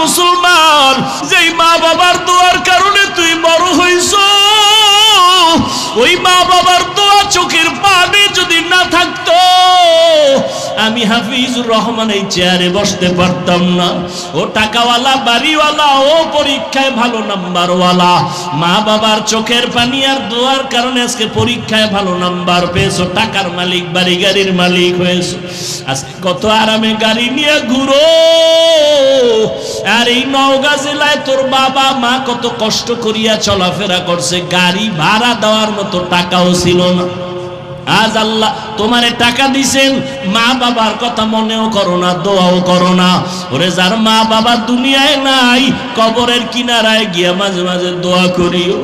মুসলমান, যেই মা বাবার দোয়ার কারণে তুই বড় হইছ, ওই মা বাবার দোয়া চোখের পানি যদি না থাকতো আমি হাফিজুর রহমান এই চেয়ারে বসতে পারতাম না। ও টাকাওয়ালা, বাড়িওয়ালা, ও পরীক্ষায় ভালো নাম্বারওয়ালা, মা বাবার চোখের পানি আর দোয়ার কারণে আজকে পরীক্ষায় ভালো নাম্বার পেয়েছো, টাকার মালিক, বাড়ি গাড়ির মালিক হয়েছো। আজকে কত আরামে গাড়ি নিয়ে ঘুরো। আর এই নওগাঁ জেলায় তোর বাবা মা কত কষ্ট করিয়া চলাফেরা করছে, গাড়ি ভাড়া দেওয়ার মতো টাকাও ছিল না। আজ আল্লাহ তোমারে টাকা দিছেন, মা বাবার কথা মনেও করো না, দোয়াও করো না। ওরে যার মা বাবা দুনিয়ায় নাই, কবরের কিনারায় গিয়া মাঝে মাঝে দোয়া করিও,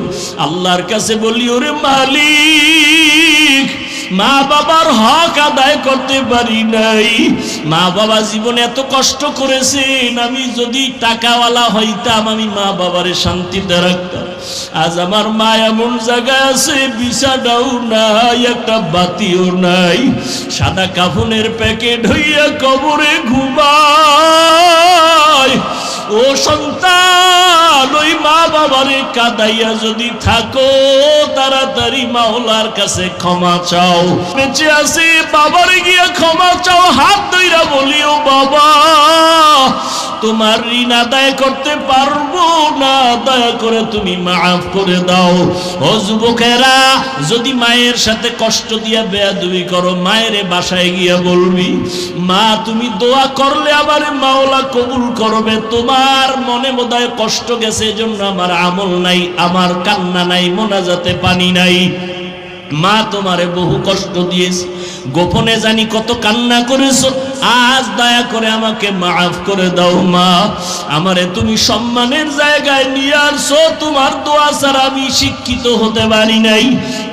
আল্লাহর কাছে বলি, ওরে মালিক, মা বাবার হক আদায় করতে পারি নাই, মা বাবা জীবনে এত কষ্ট করেছেন, আমি যদি টাকাওয়ালা হইতাম আমি মা বাবারে শান্তিতে রাখতাম। আজ আমার মা এমন জায়গায় আছে, বিছানাও নাই, একটা বাতিও নাই, সাদা কাফনের প্যাকেট হইয়া কবরে ঘুমায়। ও সন্তান, ওই মা বাবারে কাঁদাইয়া যদি থাকো, তাড়াতাড়ি মাওলার কাছে ক্ষমা চাও। বেঁচে আছে বাবারে গিয়া ক্ষমা চাও, হাত ধইরা বলিও, বাবা তোমার ঋণ আদায় করতে পারবো না, দয়া করে তুমি মাফ করে দাও। ও যুবকেরা, যদি মায়ের সাথে কষ্ট দিয়া বেয়াদবি করো, মায়ের বাসায় গিয়া বলবি, মা তুমি দোয়া করলে আমারে মাওলা কবুল করবে, তোমার মনে বোধহয় কষ্ট গেছে, এজন্য আমার আমল নাই, আমার কান্না নাই, মোনাজাতে পানি নাই। মা তোমারে বহু কষ্ট দিয়েছে, গোপনে জানি কত কান্না করেছো, আজ দয়া করে আমাকে মাফ করে দাও। মা আমারে তুমি সম্মানের জায়গায় নিয়ে আসছো, তোমার দোয়া ছাড়া আমি শিক্ষিত হতে পারি নাই,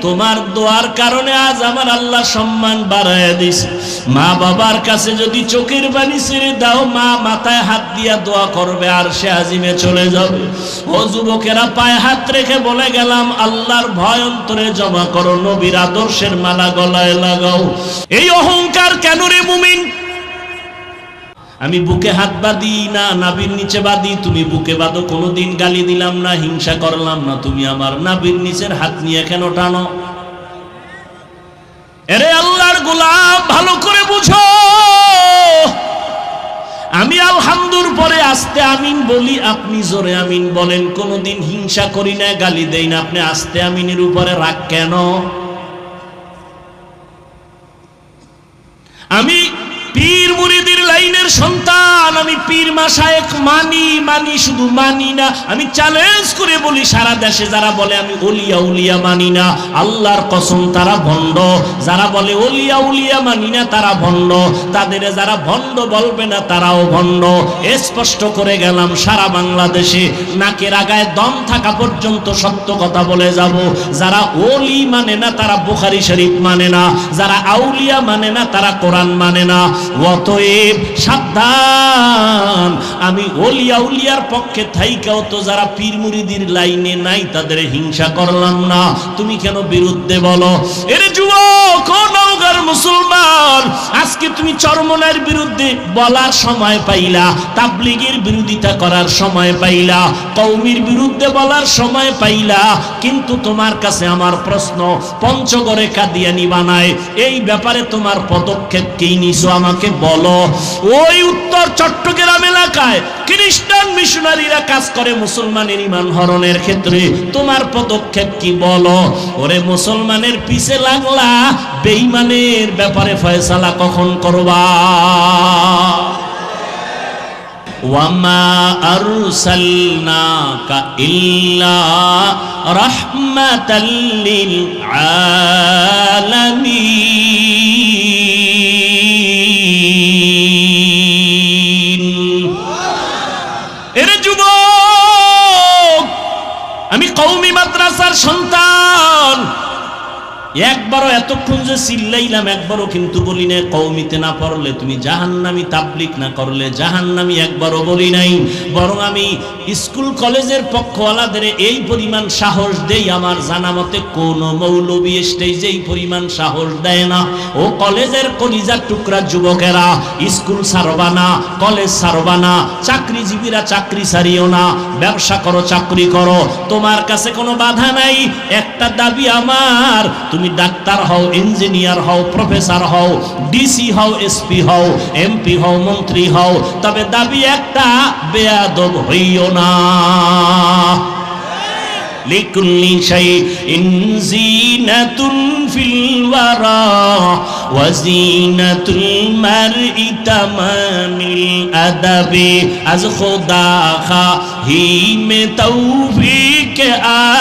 তোমার দোয়ার কারণে আজ আমার আল্লাহ সম্মান বাড়ায় দিছে। মা বাবার কাছে যদি চোখের পানি ছেড়ে দাও, মা মাথায় হাত দিয়া দোয়া করবে, আর সে আজিমে চলে যাবে। ও যুবকেরা, পায়ে হাত রেখে বলে গেলাম, আল্লাহর ভয় অন্তরে জমা করো, নবীর আদর্শের মালা গলায় লাগাও। এই অহংকার কেন রে মুমিন? আমি বুকে হাত বাঁধি না, নাভির নিচে বাঁধি, তুমি বুকে বাঁধো, কোনোদিন গালি দিলাম না, হিংসা করলাম না, তুমি আমার নাভির নিচের হাত নিয়ে কেন টানো? এরে আল্লাহর গোলাম, ভালো করে বুঝো, আমি আলহামদুর পরে আস্তে আমিন বলি, আপনি জোরে আমিন বলেন, কোনোদিন হিংসা করি না, গালি দেই না, আপনি আস্তে আমিনের উপরে রাগ কেন? আমি পীর মুরিদের লাইনের সন্তান, আমি পীর মাশায়েখ মানি, শুধু মানি না, আমি চ্যালেঞ্জ করে বলি, সারা দেশে যারা বলে আমি ওলিয়া উলিয়া মানি না, আল্লাহর কসম তারা ভণ্ড। যারা বলে ওলিয়া উলিয়া মানি না তারা ভণ্ড, তাদের যারা ভণ্ড বলবে না তারাও ভণ্ড। স্পষ্ট করে গেলাম, সারা বাংলাদেশে নাকের আগায় দম থাকা পর্যন্ত সত্য কথা বলে যাব। যারা ওলি মানে না তারা বুখারী শরীফ মানে না, যারা আউলিয়া মানে না তারা কোরআন মানে না। অতএব সাবধান, আমি ওলিয়া উলিয়ার পক্ষে থাইকাও তো যারা পীর মুরিদির লাইনে নাই তাদের হিংসা করলাম না, তুমি কেন বিরুদ্ধে বলো? এর যুবক, ও নওগাঁর মুসলমান, আজকে তুমি চরমনার বিরুদ্ধে বলার সময় পাইলা, তাবলীগের বিরোধিতা করার সময় পাইলা, কওমির বিরুদ্ধে বলার সময় পাইলা, কিন্তু তোমার কাছে আমার প্রশ্ন, পঞ্চগড়ে কাদিয়ানি বানায়, এই ব্যাপারে তোমার পদক্ষেপ কি নিছো আমাকে বলো। ওই উত্তর চট্টগ্রাম এলাকায় খ্রিস্টান মিশনারিরা কাজ করে মুসলমানের ঈমান হরণের ক্ষেত্রে, তোমার পদক্ষেপ কি বলো? ওরে মুসলমানের পিছে লাগলা, বেঈমানের ব্যাপারে ফয়সালা কখন করবা? ওয়ামা আরসালনাকা ইল্লা রাহমাতাল লিল আলামিন। এরে যুবক, আমি কওমি মাদ্রাসার সন্তান, একবারও এতক্ষণ যে চিল্লাইলাম একবারও কিন্তু বলি নাই কওমিতে না পড়লে তুমি জাহান্নামী, তাবলীগ না করলে জাহান্নামী, একবারও বলি নাই। বরং আমি স্কুল কলেজের পক্ষওয়ালাদের এই পরিমাণ সাহস দেই, আমার জানা মতে কোন মৌলবী স্টেজে এই পরিমাণ সাহস দেয় না। ও কলেজের কলিজার টুকরা যুবকেরা, স্কুল ছাড়বা না, কলেজ ছাড়বা না, চাকরিজীবীরা চাকরি ছাড়িও না, ব্যবসা করো, চাকরি করো, তোমার কাছে কোনো বাধা নাই। একটা দাবি আমার, তুমি ডাক্তার হও, ইঞ্জিনিয়ার হও, প্রফেসর হও, ডিসি হও, এসপি হও, এমপি হও, মন্ত্রী হও, তবে দাবি একটা, বেয়াদব হইও না। লিকুল্লি শাইইন যিনাতুন ফিল ওয়ারা ওয়া যিনাতুল মারই তামামিল আদাবি আজ খোদা খাহিমে তৌফিক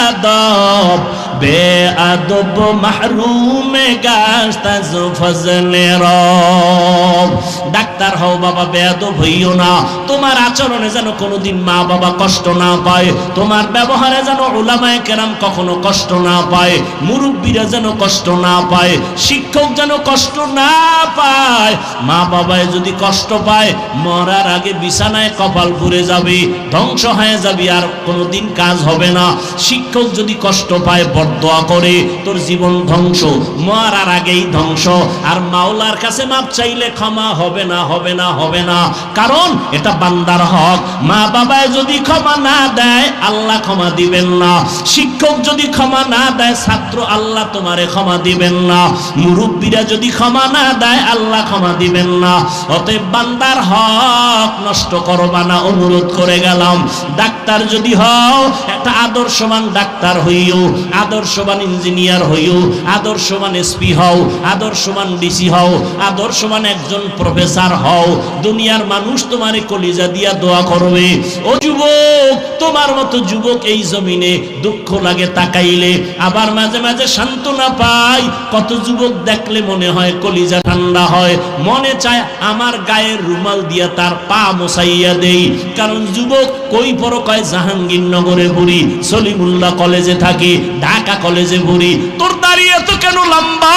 আদব বেআদব মাহরুম গাশত আজ ফজলে রব। ডাক্তার হও বাবা, বেয়াদব হইও না। তোমার আচরণে যেন কোনোদিন মা বাবা কষ্ট না পায়, তোমার ব্যবহারে যেন উলামায়ে কেরাম কখনো কষ্ট না পায়, মুরব্বীরা যেন কষ্ট না পায়, শিক্ষক যেন কষ্ট না পায়। মা বাবায় যদি কষ্ট পায়, মরার আগে বিছানায় কপাল পুড়ে যাবে, ধ্বংস হয়ে যাবে, আর কোনোদিন কাজ হবে না। শিক্ষক যদি কষ্ট পায়, বরদোয়া করে, তোর জীবন ধ্বংস, মরার আগেই ধ্বংস। আর মাওলার কাছে মাপ চাইলে ক্ষমা হবে না, হবে না, হবে না, কারণ এটা বান্দার হক। মা বাবায় যদি ক্ষমা না দেয়, আল্লাহ ক্ষমা দিবেন না। শিক্ষক যদি ক্ষমা না দেয়, ছাত্র, আল্লাহ তোমারে ক্ষমা দিবেন না। মুরব্বীরা যদি ক্ষমা না দেয়, আল্লাহ ক্ষমা দিবেন না। অতএব বান্দার হক নষ্ট করবা না, অনুরোধ করে গেলাম। ডাক্তার যদি হও, একটা আদর্শবান ডাক্তার হইও, আদর্শবান ইঞ্জিনিয়ার হইও, আদর্শবান এসপি হও, আদর্শবান ডিসি হও, আদর্শবান একজন প্রফেসর হও। দুনিয়ার মানুষ তোমারে কলিজা দিয়া দোয়া করবে। ও যুবক, তোমার মতো যুবক এই জমিনে দুঃখ লাগে তাকাইলে, আবার মাঝে মাঝে সান্ত্বনা পাই। কত যুবক দেখলে মনে হয় কলিজা ঠান্ডা হয়, মনে চায় আমার গায়ের রুমাল দিয়া তার পা মোছাইয়া দেই। কারণ যুবক কই পর কয় জাহাঙ্গীরনগরে পড়ি, সলিমুল্লাহ কলেজে থাকি, ঢাকা কলেজে পড়ি। তোর দাঁড়িয়ে তো কেন লম্বা,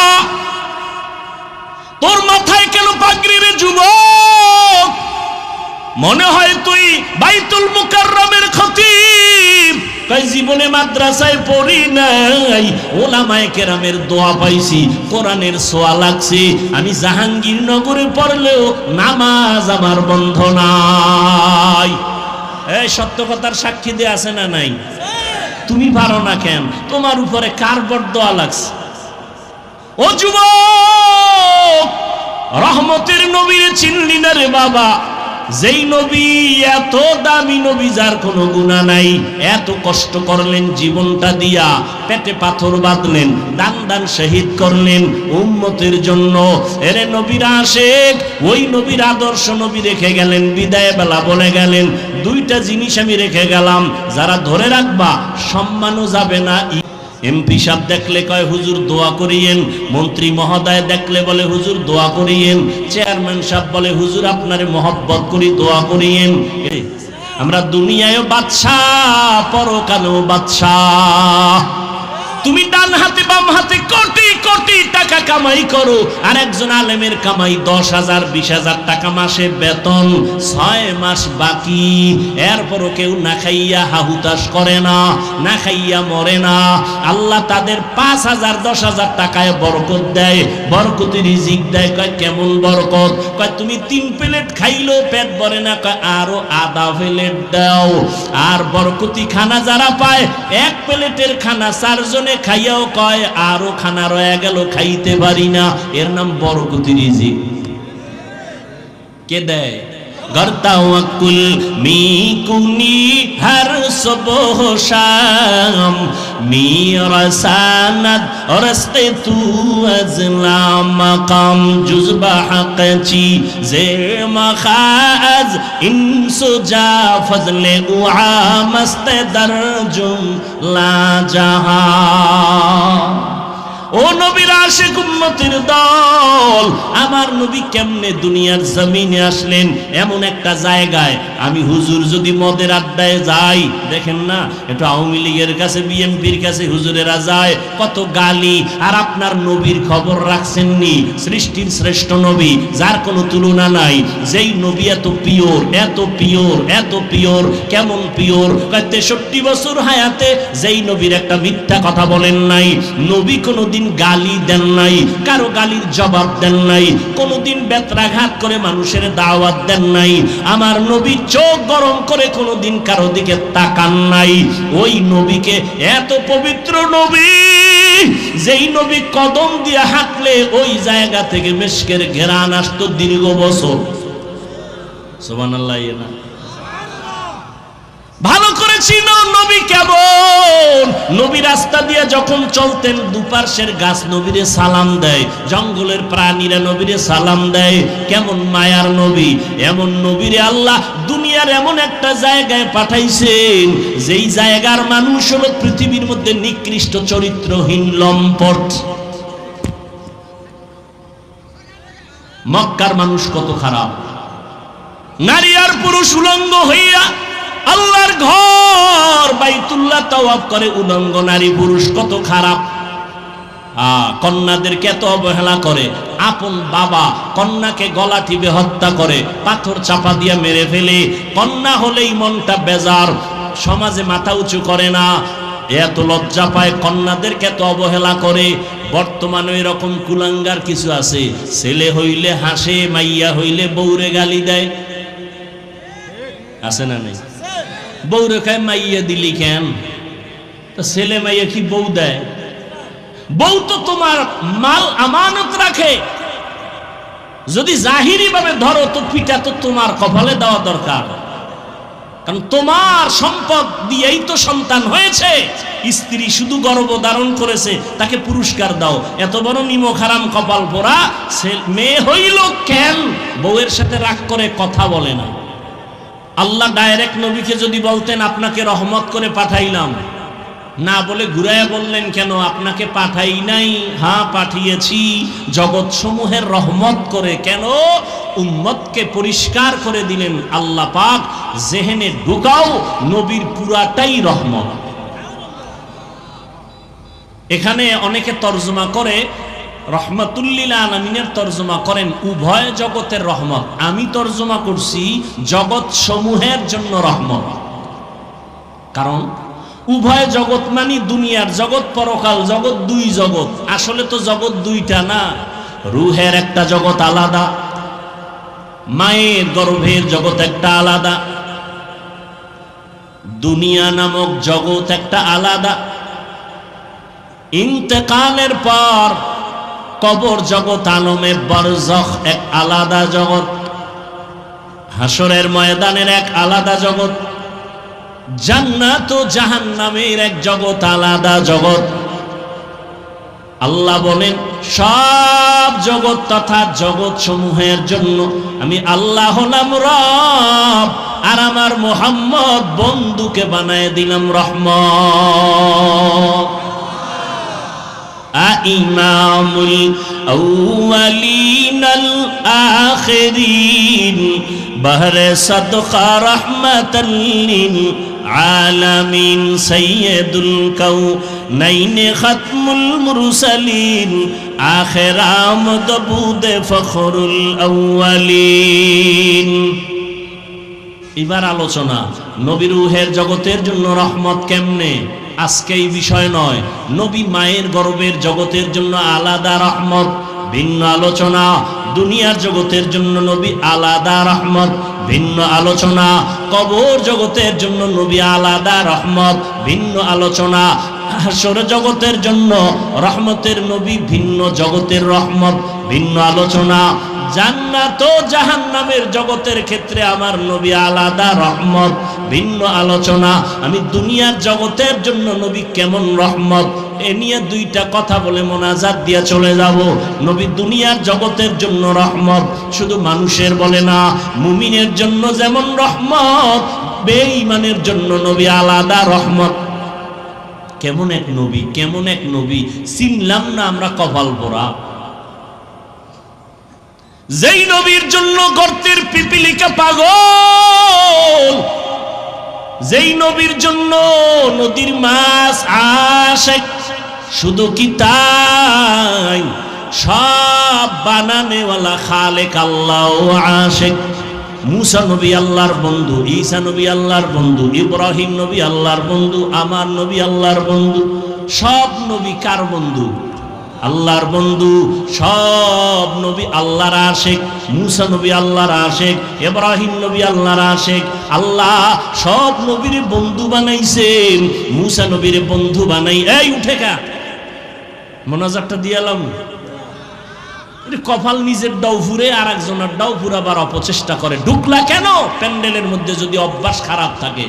তোর মাথায় কেন পাগড়ি রে যুবক? মনে হয় তুই বাইতুল মুকাররমের খতিব। কই জীবনে মাদ্রাসায় পড়ি নাই, ওলামায়ে কেরামের দোয়া পাইছি, কোরআনের ছোঁয়া লাগছে। আমি জাহাঙ্গীরনগরে পড়লেও নামাজ আমার বন্ধ নাই। এই সত্য কথার সাক্ষী দিয়ে আছে না নাই? তুমি পারো না কেন? তোমার উপরে কার বরদোয়া লাগছে? ও যুবক, রহমতের নবীরে চিনলি না রে বাবা? যেই নবী এত দামি নবী, যার কোনো গুনাহ নাই, এত কষ্ট করলেন জীবনটা দিয়া, পেটে পাথর বাঁধলেন, দান দান শহীদ করলেন উম্মতের জন্য। এরে নবীর আশিক, ওই নবীর আদর্শ নবী রেখে গেলেন, বিদায় বেলা বলে গেলেন, দুইটা জিনিস আমি রেখে গেলাম, যারা ধরে রাখবা সম্মানও যাবে না। এমপি সাহেব দেখলে কয় হুজুর দোয়া করিয়েন, মন্ত্রী মহোদয় দেখলে বলে হুজুর দোয়া করিয়েন, চেয়ারম্যান সাহেব বলে হুজুর আপনারে মহব্বত করি, দোয়া করিয়েন। আমরা দুনিয়ায়ও বাদশাহ, পরকালেও বাদশাহ। তুমি ডান হাতে বাম হাতে কোটি কোটি টাকা কামাই করো, আর একজন আলেমের কামাই 10,000 20,000 টাকা মাসে বেতন, 6 মাস বাকি। এরপরও কেউ না খাইয়া হাহুতাশ করে না, না খাইয়া মরে না। আল্লাহ তাদের 5,000 10,000 টাকায় বরকত দেয়, বরকতি রিজিক দেয়। কয় কেমন বরকত? কয় তুমি 3 প্লেট খাইলেও পেট ভরে না, কয় আরো আধা প্লেট দাও। আর বরকতি খানা যারা পায়, 1 প্লেটের খানা 4 জনে খাইয়াও কয় আরো খানা রয়ে গেল, খাইতে পারি না। এর নাম বরকতি রিজিক। কে দেয়? গর্তাওয়াকুল মিকুনি হর সুবহ শাম মিরাসানাত রস্তে তু আজলা মাকাম জুজবা হাকচি জে মাখাজ ইনসুজা ফজলে উআ মস্ত দরজুম লা জাহা। ও ও নবীর আশিক উম্মতের দল, আমার নবী কেমনে দুনিয়ার জমিনে আসলেন এমন একটা জায়গায়। আমি হুজুর যদি মদের আড্ডায় যাই, দেখেন না একটু আওয়ামী লীগের কাছে বিএনপির কাছে হুজুরেরা যায়, কত গালি। আর আপনার নবীর খবর রাখছেননি? সৃষ্টির শ্রেষ্ঠ নবী, যার কোনো তুলনা নাই, যেই নবী এত পিওর, এত পিওর, এত পিওর। কেমন পিওর? 63 বছর হায়াতে যেই নবীর একটা মিথ্যা কথা বলেন নাই, নবী কোনোদিন গালি দেন নাই, কারো গালির জবাব দেন নাই, কোনোদিন বেত্রাঘাত করে মানুষের দাওয়াত দেন নাই, আমার নবী চোখ গরম করে কোনোদিন কারো দিকে তাকান নাই। ওই নবীকে, এত পবিত্র নবী, যেই নবী কদম দিয়ে হাঁটলে ওই জায়গা থেকে মিশকের ঘেরান আসতো দীর্ঘ বছর। সুবহানাল্লাহ। না ভালো করে চিনো নবী কেমন। নবী রাস্তা দিয়ে যখন চলতেন দুপার্শ্বের গাছ নবীরে সালাম দেয়, জঙ্গলের প্রাণীরা নবীরে সালাম দেয়। কেমন মায়ার নবী। এমন নবীরে আল্লাহ দুনিয়ার এমন একটা জায়গায় পাঠাইছেন, যেই জায়গার মানুষ হলো পৃথিবীর মধ্যে নিকৃষ্ট চরিত্রহীন লম্পট। মক্কার মানুষ কত খারাপ, নারী আর পুরুষ উলঙ্গ হইয়া আল্লাহর ঘর বাইতুল্লাহ তাওয়াফ করে উলঙ্গ নারী পুরুষ, কত খারাপ। কন্যাদেরকে এত অবহেলা করে। আপন বাবা কন্যাকে গলা টিপে হত্যা করে, পাথর চাপা দিয়ে মেরে ফেলে। কন্যা হলেই মনটা বেজার, সমাজে মাথা উঁচু করে না, এত লজ্জা পায়, কন্যাদেরকে এত অবহেলা করে। বর্তমানে এরকম কুলাঙ্গার কিছু আছে, ছেলে হইলে হাসে, মাইয়া হইলে বউরে গালি দেয়। আছে না নেই? বউরে খায় মাইয়া দিলি কেন? তো ছেলে মাইয়া কি বউ দেয়? বউ তো তোমার মাল আমানত রাখে, যদি জাহিরি ভাবে ধরো তো পিটা তো তোমার কপালে দেওয়া দরকার, কারণ তোমার সম্পদ দিয়েই তো সন্তান হয়েছে। স্ত্রী শুধু গর্ভ ধারণ করেছে, তাকে পুরস্কার দাও। এত বড় নিমক হারাম কপাল পোড়া মেয়ে হইল কেন? বউয়ের সাথে রাগ করে কথা বলে না। আল্লাহ ডাইরেক্ট নবীকে যদি বলতেন আপনাকে রহমত করে পাঠাইলাম, না বলে ঘুরাইয়া বললেন কেন? আপনাকে পাঠাই নাই, হ্যাঁ পাঠিয়েছি জগৎ সমূহের রহমত করে। কেন? উম্মতকে পরিষ্কার করে দিলেন আল্লাহ পাক, জেহেনে ঢুকাও নবীর পুরাটাই রহমত। এখানে অনেকে তর্জমা করে, রহমাতুল্লিল আলামিনের তর্জমা করেন উভয় জগতের রহমত। আমি তর্জমা করছি জগৎ সমূহের জন্য রহমত। কারণ উভয় জগৎ মানে দুনিয়ার জগৎ, পরকাল জগৎ, দুই জগৎ। আসলে তো জগৎ দুইটা না, রুহের একটা জগৎ আলাদা, মায়ের গর্ভের জগৎ একটা আলাদা, দুনিয়া নামক জগৎ একটা আলাদা, ইন্তেকালের পর কবর জগৎ আলমে বারজাখ এক আলাদা জগৎ, হাসরের ময়দানের এক আলাদা জগৎ, জান্নাত ও জাহান্নামের এক জগৎ আলাদা জগৎ। আল্লাহ বলেন সব জগৎ তথা জগৎ সমূহের জন্য আমি আল্লাহ হলাম রব, আর আমার মুহাম্মদ বন্ধুকে বানায় দিলাম রহমত। ইমামুল আউয়ালিন আল আখিরিন বহরে সাদকা রাহমাতাল লিল আলামিন সাইয়্যিদুল কাউনাইন খাতমুল মুরসালিন আখির আমদ বুদে ফখরুল আউয়ালিন। এবার আলোচনা নবী রূহের জগতের জন্য রহমত কেমনে। আজকে এই বিষয় নয়, নবী মায়ের গর্ভের জগতের জন্য আলাদা রহমত, ভিন্ন আলোচনা। দুনিয়ার জগতের জন্য নবী আলাদা রহমত, ভিন্ন আলোচনা। কবর জগতের জন্য নবী আলাদা রহমত, ভিন্ন আলোচনা। হাসর জগতের জন্য রহমতের নবী, ভিন্ন জগতের রহমত, ভিন্ন আলোচনা। জান্নাত ও জাহান্নামের জগতের ক্ষেত্রে আমার নবী আলাদা রহমত, ভিন্ন আলোচনা। আমি দুনিয়ার জগতের জন্য নবী কেমন রহমত এ নিয়ে দুইটা কথা বলে মোনাজাত দিয়া চলে যাব। নবী দুনিয়ার জগতের জন্য রহমত, শুধু মানুষের বলে না, মুমিনের জন্য যেমন রহমত, বেঈমানের জন্য নবী আলাদা রহমত। কেমন এক নবী, কেমন এক নবী, চিনলাম না আমরা কপাল পোড়া। যেই নবীর জন্য গর্তের পিপিলিকা পাগল, যেই নবীর জন্য নদীর মাছ আশেক। শুধু কি তাই, সব বানানেওয়ালা খালেক আল্লাহ আশেক। মুসা নবী আল্লাহর বন্ধু, ঈসা নবী আল্লাহর বন্ধু, ইব্রাহিম নবী আল্লাহর বন্ধু, আমার নবী আল্লাহর বন্ধু। সব নবী কার বন্ধু? আল্লাহর বন্ধু। সব নবী আল্লাহর আশেক। মুসা নবী আল্লাহর আশেক, ইব্রাহিম নবী আল্লাহর আশেক। আল্লাহ সব নবীর বন্ধু বানাইছেন, মুসা নবীর বন্ধু বানাই। এই উঠে কা মোনাজাতটা দিয়ালাম। কপাল নিজের ডাউ ফুরে আর একজনের ডাউ ফুরাবার অপচেষ্টা করে। ঢুকলা কেন প্যান্ডেলের মধ্যে যদি অভ্যাস খারাপ থাকে?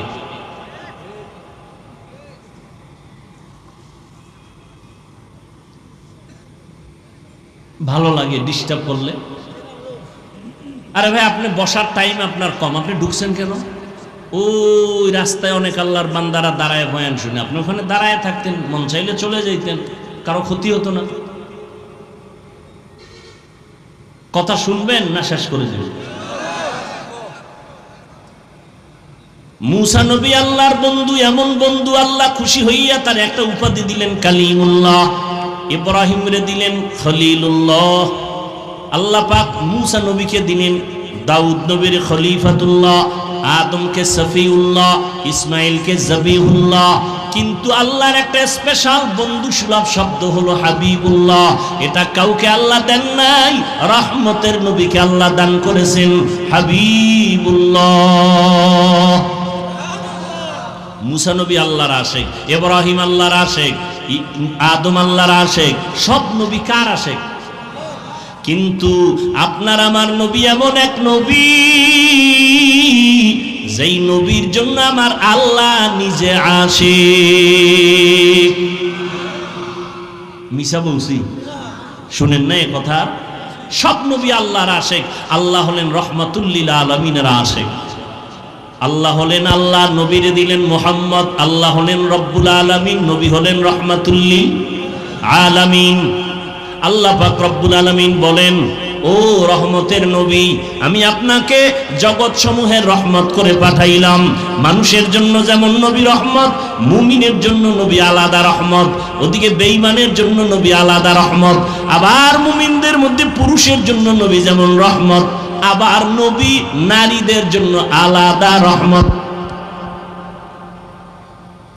ভালো লাগে ডিস্টার্ব করলে। আরে ভাই, আপনি বসার টাইম আপনার কম, আপনি ঢুকছেন কেন? ওই রাস্তায় অনেক আল্লাহর বান্দারা দাঁড়ায় বয়ান শুনে, আপনি ওখানে দাঁড়ায় থাকতেন, মন চাইলে চলে যাইতেন, কারো ক্ষতি হতো না। কথা শুনবেন না শেষ করে দেবেন? মুসা নবী আল্লাহর বন্ধু, এমন বন্ধু আল্লাহ খুশি হইয়া তার একটা উপাধি দিলেন কালিমুল্লাহ। ইব্রাহিম রে দিলেন খলিলুল্লাহ। আল্লাহ পাক মুসা নবীকে দিলেন দাউদ নবীর খলিফাতুল্লাহ, আদমকে সফিউল্লাহ, ইসমাইলকে জবিহুল্লাহ। কিন্তু আল্লাহর একটা স্পেশাল বন্ধু সুলভ শব্দ হলো হাবিবুল্লাহ। এটা কাউকে আল্লাহ দেন নাই, রহমতের নবীকে আল্লাহ দান করেছেন হাবিবুল্লাহ। মুসা নবী আল্লাহর আশেক, ইব্রাহিম আল্লাহর আশেক, আদম আল্লাহর আশেক। সব নবী কার আশেক? কিন্তু আপনার আমার নবী এমন এক নবী, যেই নবীর জন্য আমার আল্লাহ নিজে আশেক। মিশা বলছি? শুনেন না এ কথা? সব নবী আল্লাহর আশেক। আল্লাহ হলেন রহমাতুল লিল আলামিনের আশেক। আল্লাহ হলেন আল্লাহ, নবীরে দিলেন মুহাম্মদ। আল্লাহ হলেন রব্বুল আলামিন, নবী হলেন রহমাতুল লিল আলামিন। আল্লাহ পাক রব্বুল আলামিন বলেন, ও রহমতের নবী, আমি আপনাকে জগৎ সমূহের রহমত করে পাঠাইলাম। মানুষের জন্য যেমন নবী রহমত, মুমিনের জন্য নবী আলাদা রহমত, ওদিকে বেঈমানের জন্য নবী আলাদা রহমত। আবার মুমিনদের মধ্যে পুরুষের জন্য নবী যেমন রহমত, আবার নবী নারীদের জন্য আলাদা রহমত।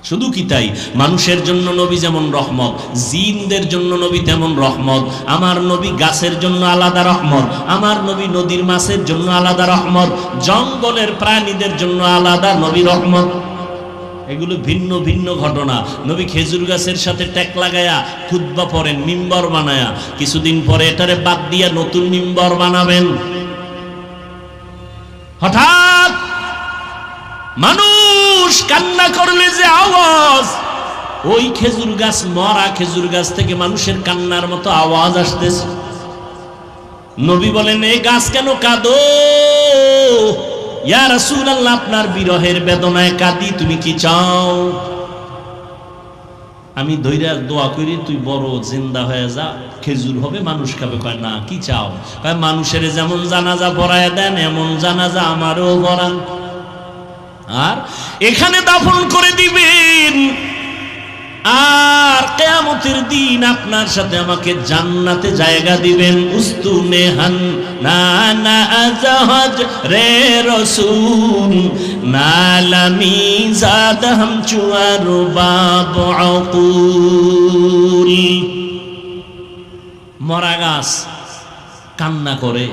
শুধু কি তাই, মানুষের জন্য নবী যেমন রহমত, জিনদের জন্য নবী তেমন রহমত। আমার নবী গাছের জন্য আলাদা রহমত, আমার নবী নদীর মাছের জন্য আলাদা রহমত, জঙ্গলের প্রাণীদের জন্য আলাদা নবী রহমত। এগুলো ভিন্ন ভিন্ন ঘটনা। নবী খেজুর গাছের সাথে ট্যাক লাগায়া খুতবা পড়েন, মিম্বর বানায়া। কিছুদিন পরে এটারে বাদ দিয়া নতুন মিম্বর বানাবেন। হঠাৎ মানুষ কান্না করলে যে আওয়াজ, ওই খেজুর গাছ, মরা খেজুর গাছ থেকে মানুষের কান্নার মতো আওয়াজ আসতেছে। নবী বলেন, এই গাছ কেন কাঁদো? ইয়া রাসূলুল্লাহ, আপনার বিরহের বেদনায় কাঁদি, তুমি কি চাও? আমি ধৈর্য দোয়া করি, তুই বড় জিন্দা হয়ে যা, খেজুর হবে, মানুষ খাবে। কয় না, কি চাও? কয় মানুষের যেমন জানাজা পড়ায় দেন, এমন জানাজা আমারও পড়ান, আর এখানে দাফন করে দিবেন। আর কিয়ামতের দিন আপনার সাথে আমাকে জান্নাতে জায়গা দিবেন। উস্তুনে হান না না জাহাজ রে রাসূল, নালামি জাদ হাম চুয়ার বাব আকুল। মরা গাছ কান্না করে,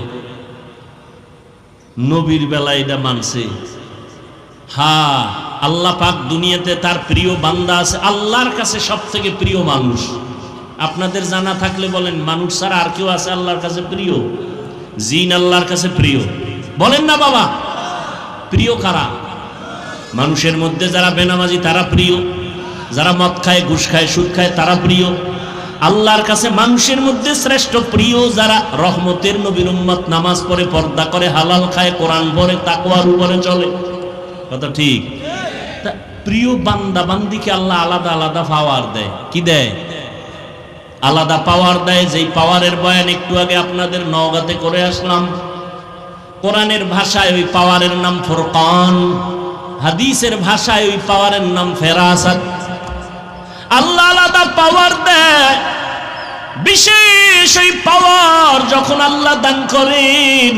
নবীর বেলায় এটা মানছে। হ্যাঁ, আল্লাহ পাক দুনিয়াতে তার প্রিয় বান্দা আছে। আল্লাহর কাছে সব থেকে প্রিয় মানুষ। আপনাদের জানা থাকলে বলেন, মানুষ ছাড়া আর কেউ আছে আল্লাহর কাছে প্রিয়? জিন আল্লাহর কাছে প্রিয়? বলেন না বাবা, প্রিয় কারা? মানুষের মধ্যে যারা বেনামাজি তারা প্রিয়, যারা মদ খায়, ঘুষ খায়, সুদ খায় তারা প্রিয়। আল্লাহর কাছে মানুষের মধ্যে শ্রেষ্ঠ প্রিয় যারা রহমতের নবীর উম্মত, নামাজ পড়ে, পর্দা করে, হালাল খায়, কোরআন পড়ে, তাকওয়ার উপরে চলে। কথা ঠিক? প্রিয় বান্দা বান্দিকে আল্লাহ আলাদা আলাদা পাওয়ার দেয়। কি দেয়? আলাদা পাওয়ার দেয়। যেই পাওয়ারের বয়ান একটু আগে আপনাদের নওগাঁতে করে আসলাম। কোরআনের ভাষায় ওই পাওয়ারের নাম ফুরকান, হাদিসের ভাষায় ওই পাওয়ারের নাম ফেরাসাত। আল্লাহ আলাদা পাওয়ার দেয়। বিশেষ ওই পাওয়ার যখন আল্লাহ দান করেন,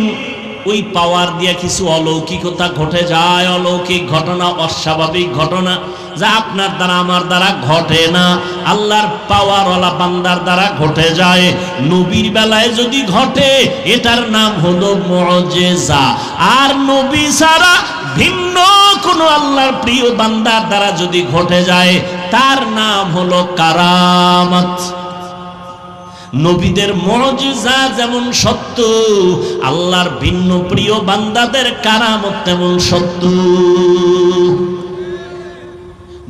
ওই পাওয়ার দিয়ে কিছু অলৌকিকতা ঘটে যায়। অলৌকিক ঘটনা, অস্বাভাবিক ঘটনা যা আপনার দ্বারা আমার দ্বারা ঘটে না, আল্লাহর পাওয়ারওয়ালা বান্দার দ্বারা ঘটে যায়। নবীর বেলায় যদি ঘটে এটার নাম হলো মুজিজা। আর নবী ছাড়া ভিন্ন কোনো আল্লাহর প্রিয় বান্দার দ্বারা যদি ঘটে যায় তার নাম হলো কারামত। নবীদের মুজিজা যেমন সত্য, আল্লাহর ভিন্ন প্রিয় বান্দাদের কারামত তেমন সত্য।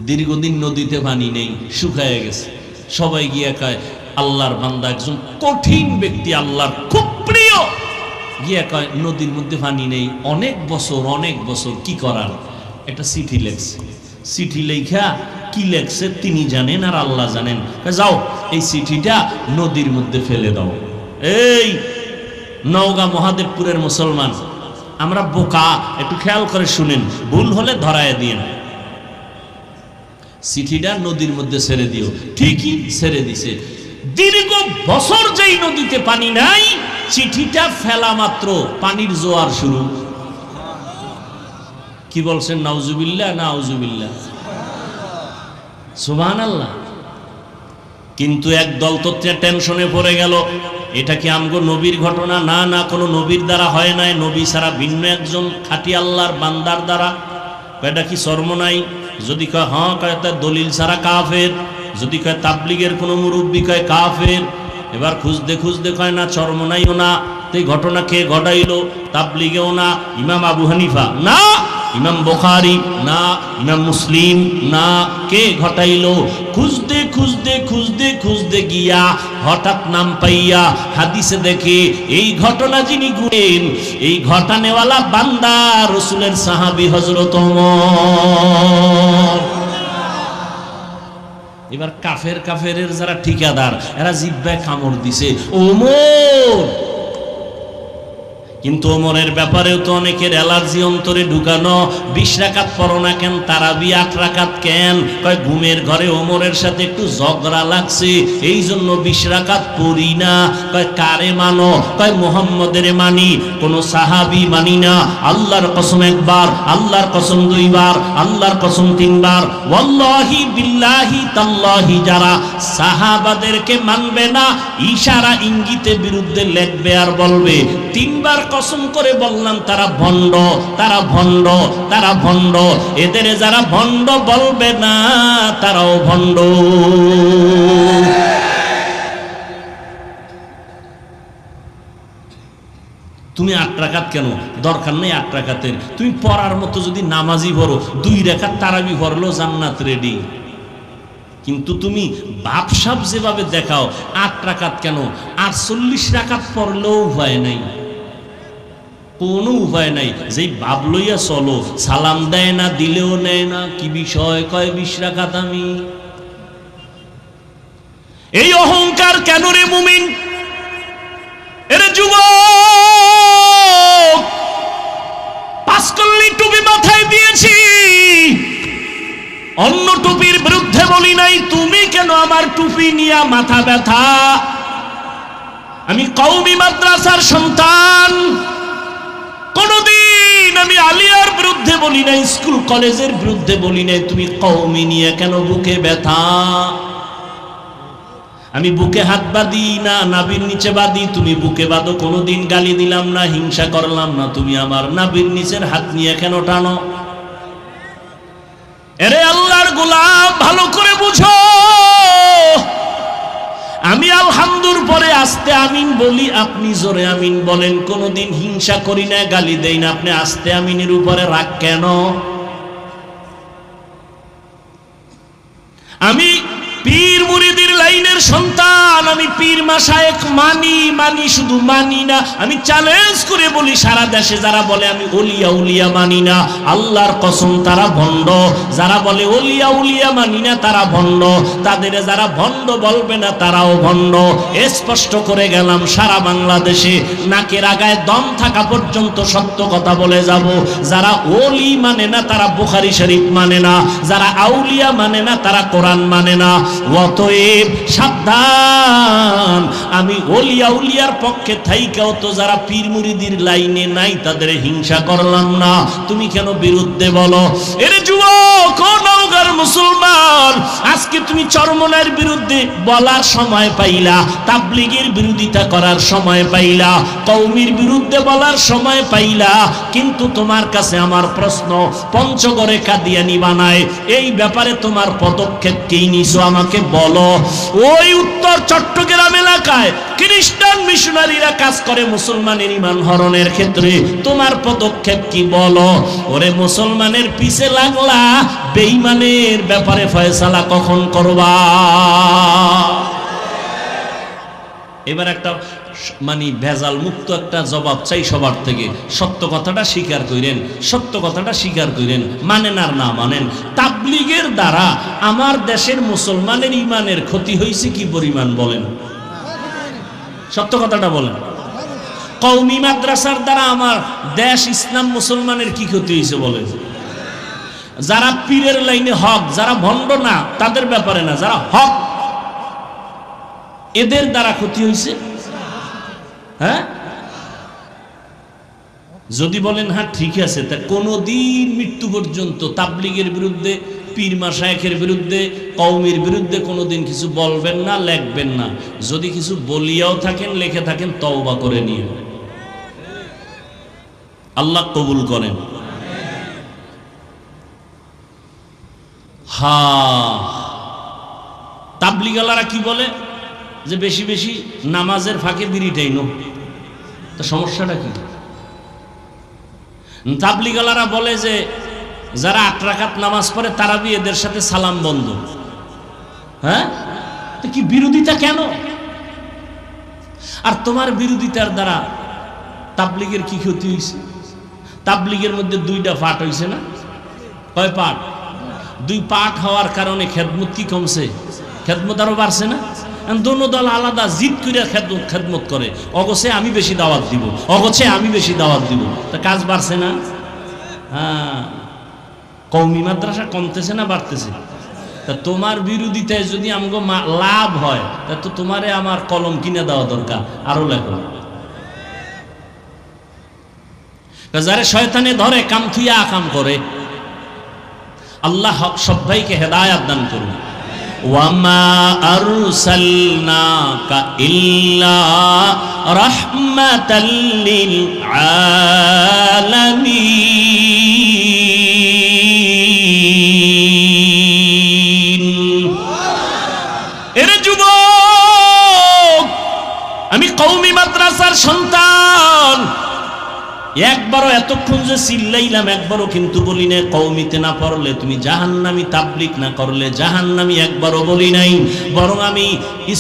দীর্ঘদিন নদীতে পানি নেই, শুকায় গেছে। সবাই গিয়ে কয় আল্লাহর বান্দা একজন কঠিন ব্যক্তি, আল্লাহর খুব প্রিয়, গিয়ে কয় নদীর মধ্যে পানি নেই, অনেক বছর কি করার? একটা চিঠি লেখছে। চিঠি লেখা কি লেখছে তিনি জানেন আর আল্লাহ জানেন। যাও এই চিঠিটা নদীর মধ্যে ফেলে দাও। এই নওগাঁ মহাদেবপুরের মুসলমান আমরা বোকা, একটু খেয়াল করে শুনেন, ভুল হলে ধরায় দিয়েন। চিঠিটা নদীর মধ্যে ছেড়ে দিও। ঠিকই ছেড়ে দিছে। দীর্ঘ বছর যেই নদীতে পানি নাই, চিঠিটা ফেলা মাত্র পানির জোয়ার শুরু। কি বলছেন? নাউজুবিল্লাহ, নাউজুবিল্লাহ, সুবহানাল্লাহ। কিন্তু একদল তো টেনশনে পড়ে গেল, এটা কি আমগো নবীর ঘটনা? না না, কোনো নবীর দ্বারা হয় নাই, নবী ছাড়া ভিন্ন একজন খাঁটি আল্লাহর বান্দার দ্বারা। এটা কি শর্ম নাই? যদি কয় হ্যাঁ, কয় তার দলিল ছাড়া কাফের। যদি কয় তাবলিগের কোনো মুরব্বী কয় কাফের। এবার খুঁজতে খুঁজতে কয় না, চর্ম নাইও না। এই ঘটনা কে ঘটাইলো? তাবলিগেও না, ইমাম আবু হানিফা না, ইমাম বুখারী না, ইমাম মুসলিম না, কে ঘটাইলো? খুঁজতে খুঁজতে খুঁজতে খুঁজতে গিয়া হঠাৎ নাম পাইয়া হাদিসে দেখে এই ঘটনা যিনি গুনেন, এই ঘটানেওয়ালা বান্দা রাসূলের সাহাবী হযরত ওমর। এবার কাফেরের যারা ঠিকাদার, এরা জিহ্বায় কামড় দিছে, ওমর। কিন্তু ওমরের ব্যাপারেও তো অনেকের অ্যালার্জি অন্তরে ঢুকানো। 20 রাকাত পড়ো না কেন? তারাবি 8 রাকাত কেন? কয় ঘুমের ঘরে ওমরের সাথে একটু ঝগড়া লাগছে, এই জন্য 20 রাকাত পড়ি না। কয় কারে মানো? কয় মুহাম্মদের মানি, কোন সাহাবী মানি না। আল্লাহর কসম একবার, আল্লাহর কসম দুইবার, আল্লাহর কসম তিনবার, ওয়াল্লাহি বিল্লাহি তাল্লাহি যারা সাহাবাদেরকে মানবে না, ইশারা ইঙ্গিতে বিরুদ্ধে লেখবে আর বলবে, 3 বার কসম করে বললাম তারা ভণ্ড, তারা ভণ্ড, তারা ভণ্ড। এদের যারা ভণ্ড বলবে না তারাও ভণ্ড। তুমি 8 রাকাত কেন? দরকার নেই 8 রাকাতের। তুমি পড়ার মতো যদি নামাজি পড়ো, 2 রাকাত তারাবি পড়লো জান্নাত রেডি। কিন্তু তুমি ভাবসাব যেভাবে দেখাও, 8 রাকাত কেন? 48 রাকাত পড়লেও ভয় নাই, কোনো উপায় নাই। যেই ভাব লইয়া চলো, সালাম দেয় না, দিলেও নেয় না। কি বিষয়? কয় 20 রাকাত আমি। এই অহংকার কেন রে মুমিন? এরে যুবক, 5 কল্লি টুপি মাথায় দিয়েছি, অন্য টুপির বিরুদ্ধে বলি নাই। তুমি কেন আমার টুপি নিয়ে মাথা ব্যথা? আমি কওমি মাদ্রাসার সন্তান, কোনদিন আমি আলিয়ার বিরুদ্ধে বলি নাই, স্কুল কলেজের বিরুদ্ধে বলি নাই। তুমি কওমি নিয়ে কেন বুকে ব্যথা? আমি বুকে হাত বাঁধি না, নাভির নিচে বাঁধি। তুমি বুকে বাঁধো, কোনোদিন গালি দিলাম না, হিংসা করলাম না। তুমি আমার নাভির নিচের হাত নিয়ে কেন টানো? এরে আল্লাহর গোলাম, ভালো করে বুঝো। আমি আলহামদুর পরে আস্তে আমিন বলি, আপনি জোরে আমিন বলেন। কোনদিন হিংসা করি না, গালি দেই না। আপনি আস্তে আমিনের উপরে রাগ কেন? আমি পীর মুরিদের লাইনের সন্তান। মুসলমান, আমি পীর মাশায়েখ মানি শুধু মানি না, আমি চ্যালেঞ্জ করে বলি সারা দেশে যারা বলে আমি ওলিয়া উলিয়া মানি না, আল্লাহর কসম তারা ভণ্ড। যারা বলে ওলিয়া উলিয়া মানি না তারা ভণ্ড, তাদের যারা ভণ্ড বলবে না তারাও ভণ্ড। স্পষ্ট করে গেলাম, সারা বাংলাদেশে নাকের আগায় দম থাকা পর্যন্ত সত্য কথা বলে যাব। যারা ওলি মানে না তারা বুখারী শরীফ মানে না, যারা আউলিয়া মানে না তারা কোরআন মানে না। অতএব সাবধান, আমি ওলিয়া উলিয়ার পক্ষে থাইকাও তো যারা পীর মুরিদির লাইনে নাই তাদের হিংসা করলাম না, তুমি কেন বিরুদ্ধে বলো? এর যুবক ও নওগাঁর মুসলমান, আজকে তুমি চরমনার বিরুদ্ধে বলার সময় পাইলা, তাবলীগের বিরোধিতা করার সময় পাইলা, কওমির বিরুদ্ধে বলার সময় পাইলা, কিন্তু তোমার কাছে আমার প্রশ্ন, পঞ্চগড়ে কাদিয়ানি বানায় এই ব্যাপারে তোমার পদক্ষেপ কি নিছো আমাকে বলো। ওই উত্তর চট্টগ্রাম এলাকায় খ্রিস্টান মিশনারিরা কাজ করে মুসলমানের ঈমান হরণের ক্ষেত্রে, তোমার পদক্ষেপ কি বলো? ওরে মুসলমানের পিছে লাগলা, বেঈমানের ব্যাপারে ফয়সালা কখন করবা? এবার একটা মানে ভেজাল মুক্ত একটা জবাব চাই সবার থেকে। সত্য কথাটা স্বীকার করেন, সত্য কথাটা স্বীকার করেন, মানেন আর না মানেন, তাবলীগের দ্বারা আমার দেশের মুসলমানের ঈমানের ক্ষতি হয়েছে কি পরিমাণ বলেন? সত্য কথাটা বলেন। কওমি মাদ্রাসার দ্বারা আমার দেশ ইসলাম মুসলমানের কি ক্ষতি হয়েছে বলেন? যারা পীরের লাইনে হক, যারা ভণ্ড না তাদের ব্যাপারে না, যারা হক এদের দ্বারা ক্ষতি হয়েছে। হ্যাঁ, যদি বলেন হ্যাঁ ঠিক আছে, তা কোনদিন মৃত্যু পর্যন্ত তাবলীগের বিরুদ্ধে, পীর মাশায়েখের বিরুদ্ধে, কওমির বিরুদ্ধে কোনোদিন কিছু বলবেন না, লেখবেন না। যদি কিছু বলিয়াও থাকেন, লিখে থাকেন, তওবা করে নিয়ে, আল্লাহ কবুল করেন। হ্যাঁ, তাবলীগওয়ালারা কি বলে যে বেশি বেশি নামাজের ফাঁকে বিড়িটাই নো, তা সমস্যাটা কি? তাবলীগওয়ালারা বলে যে যারা 8 রাকাত নামাজ পড়ে তারাবি এদের সাথে সালাম বন্ধ। হ্যাঁ, তো কি বিরোধিতা কেন? আর তোমার বিরোধিতার দ্বারা তাবলীগের কি ক্ষতি হয়েছে? তাবলীগের মধ্যে 2টা পাঠ হয়েছে না? কয় পাঠ? 2 পাঠ হওয়ার কারণে খেদমত কি কমছে? খেদমত আরো বাড়ছে না? দোনো দল আলাদা জিদ করে খেদমত করে, অগছে আমি বেশি দাওয়াত দিব, অগছে আমি বেশি দাওয়াত দিব, তা কাজ বাড়ছে না? হ্যাঁ, কওমি মাদ্রাসা কমতেছে না বাড়তেছে? তা তোমার বিরোধিতায় যদি আমগো লাভ হয়, তা তো তোমারে আমার কলম কিনে দেওয়া দরকার, আরো লেখো। যারে শয়তানে ধরে কাম থুইয়া আকাম করে, আল্লাহ সবাইকে হেদায়েত দান করুন। ওয়ামা আরসালনাকা ইল্লা রাহমাতাল লিল আলামিন। এর যুবক, আমি কওমি মাদ্রাসার সন্তান, একবারও এতক্ষণ যে চিল্লাইলাম একবারও কিন্তু বলি নাই কওমিতে না পড়লে তুমি জাহান্নামী, তাবলীগ না করলে জাহান্নামী, একবারও বলি নাই। বরং আমি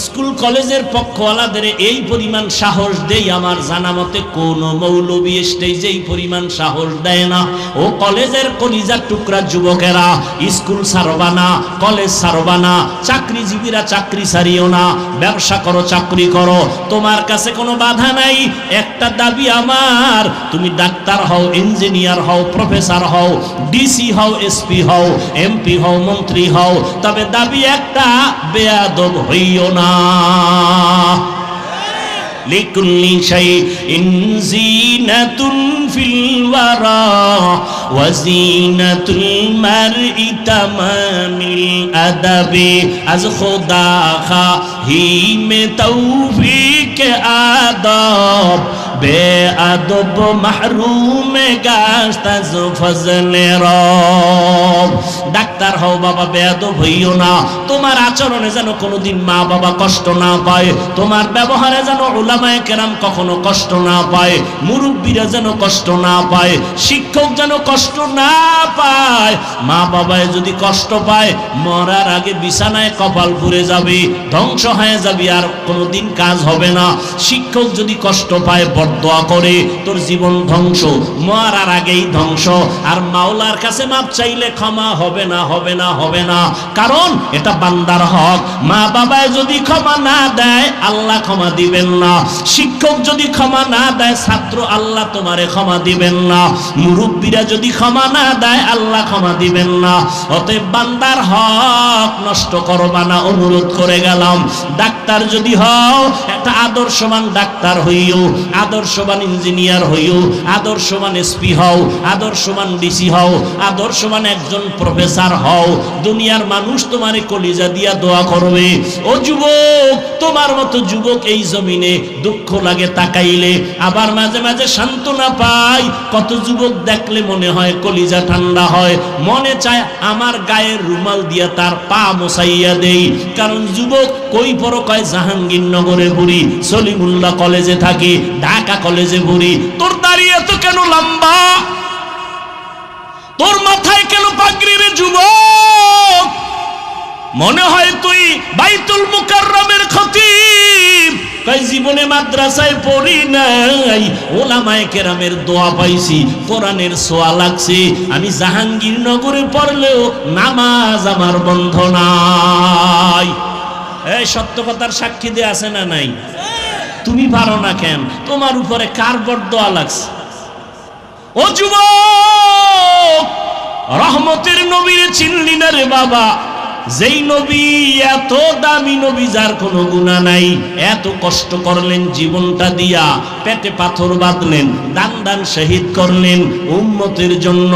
স্কুল কলেজের পক্ষওয়ালাদের এই পরিমাণ সাহস দেই, আমার জানা মতে কোন মৌলবী স্টেজে এই পরিমাণ সাহস দেয় না। ও কলেজের কলিজার টুকরা যুবকেরা, স্কুল ছাড়বা না, কলেজ ছাড়বা না, চাকরিজীবীরা চাকরি ছাড়িও না, ব্যবসা করো, চাকরি করো, তোমার কাছে কোনো বাধা নাই। একটা দাবি আমার, তুমি ডাক্তার হও, ইঞ্জিনিয়ার হও, প্রফেসর হও, ডিসি হও, এসপি হও, এমপি হও, মন্ত্রী হও, তবে দাবি একটা, বেয়াদব হইও না। লিকুল্লি শাইইন জিনাতুন ফিল ওয়ারা ওয়া জিনাতুল মারই তামামিল আদাবি আজ খোদা খাহি মে তৌফিক আদব বেআদব মাহরুম গাস্ত আজ ফজলে রব। ডাক্তার হও বাবা, বেয়াদব হইও না। তোমার আচরণে যেন কোনোদিন মা বাবা কষ্ট না পায়, তোমার ব্যবহারে যেন উলামায়ে কেরাম কখনো কষ্ট না পায়, মুরব্বীরা যেন কষ্ট না পায়, শিক্ষক যেন কষ্ট না পায়। মা বাবায় যদি কষ্ট পায়, মরার আগে বিছানায় কপাল পুড়ে যাবে, ধ্বংস হয়ে যাবে, আর কোনোদিন কাজ হবে না। শিক্ষক যদি কষ্ট পায়, বরদোয়া করে, তোর জীবন ধ্বংস, মরার আগেই ধ্বংস। আর মাওলার কাছে মাপ চাইলে ক্ষমা হবে না, হবে না, হবে না, কারণ এটা বান্দার হক। মা বাবায় যদি ক্ষমা না দেয়, আল্লাহ ক্ষমা দিবেন না। শিক্ষক যদি ক্ষমা না দেয়, ছাত্র আল্লাহ তোমারে ক্ষমা দিবেন না। মুরব্বীরা যদি ক্ষমা না দেয়, আল্লাহ ক্ষমা দিবেন না। অতএব বান্দার হক নষ্ট করবা না, অনুরোধ করে গেলাম। ডাক্তার যদি হও, একটা আদর্শবান ডাক্তার হইও, আদর্শবান ইঞ্জিনিয়ার হইও, আদর্শবান এসপি হও, আদর্শবান ডিসি হও, আদর্শবান একজন প্রফেসর হও। দুনিয়ার মানুষ তোমারে কলিজা দিয়া দোয়া করবে। ও যুবক, তোমার মতো যুবক এই জমিনে দুঃখ লাগে তাকাইলে, আবার মাঝে মাঝে সান্ত্বনা পাই। কত যুবক দেখলে মনে হয় কলিজা ঠান্ডা হয়, মনে চায় আমার গায়ের রুমাল দিয়া তার পা মোছাইয়া দেই। কারণ যুবক কই পড়ো, কয় জাহাঙ্গীরনগরে পড়ি, সলিমুল্লাহ কলেজে থাকি, ঢাকা কলেজে পড়ি। তোর দাঁড়িয়ে তো কেন লম্বা, তোর মাথায় কেন পাগড়ি রে যুবক? মনে হয় তুই বাইতুল মুকাররমের খতিব। কই জীবনে মাদ্রাসায় পড়ি নাই, ওলামায়ে কেরামের দোয়া পাইছি, কোরআনের ছোঁয়া লাগছে। আমি জাহাঙ্গীরনগরে পড়লেও নামাজ আমার বন্ধ নাই। এই সত্য কথার সাক্ষী দিয়ে আছে না নাই? তুমি পারো না কেন? তোমার উপরে কার বরদোয়া লাগছে? ও যুবক, রহমতের নবীরে চিনলি না রে বাবা? যেই নবী এত দামি নবী, যার কোনো গুনাহ নাই, এত কষ্ট করলেন জীবনটা দিয়া, পেটে পাথর বাঁধলেন, দান দান শহীদ করলেন উম্মতের জন্য।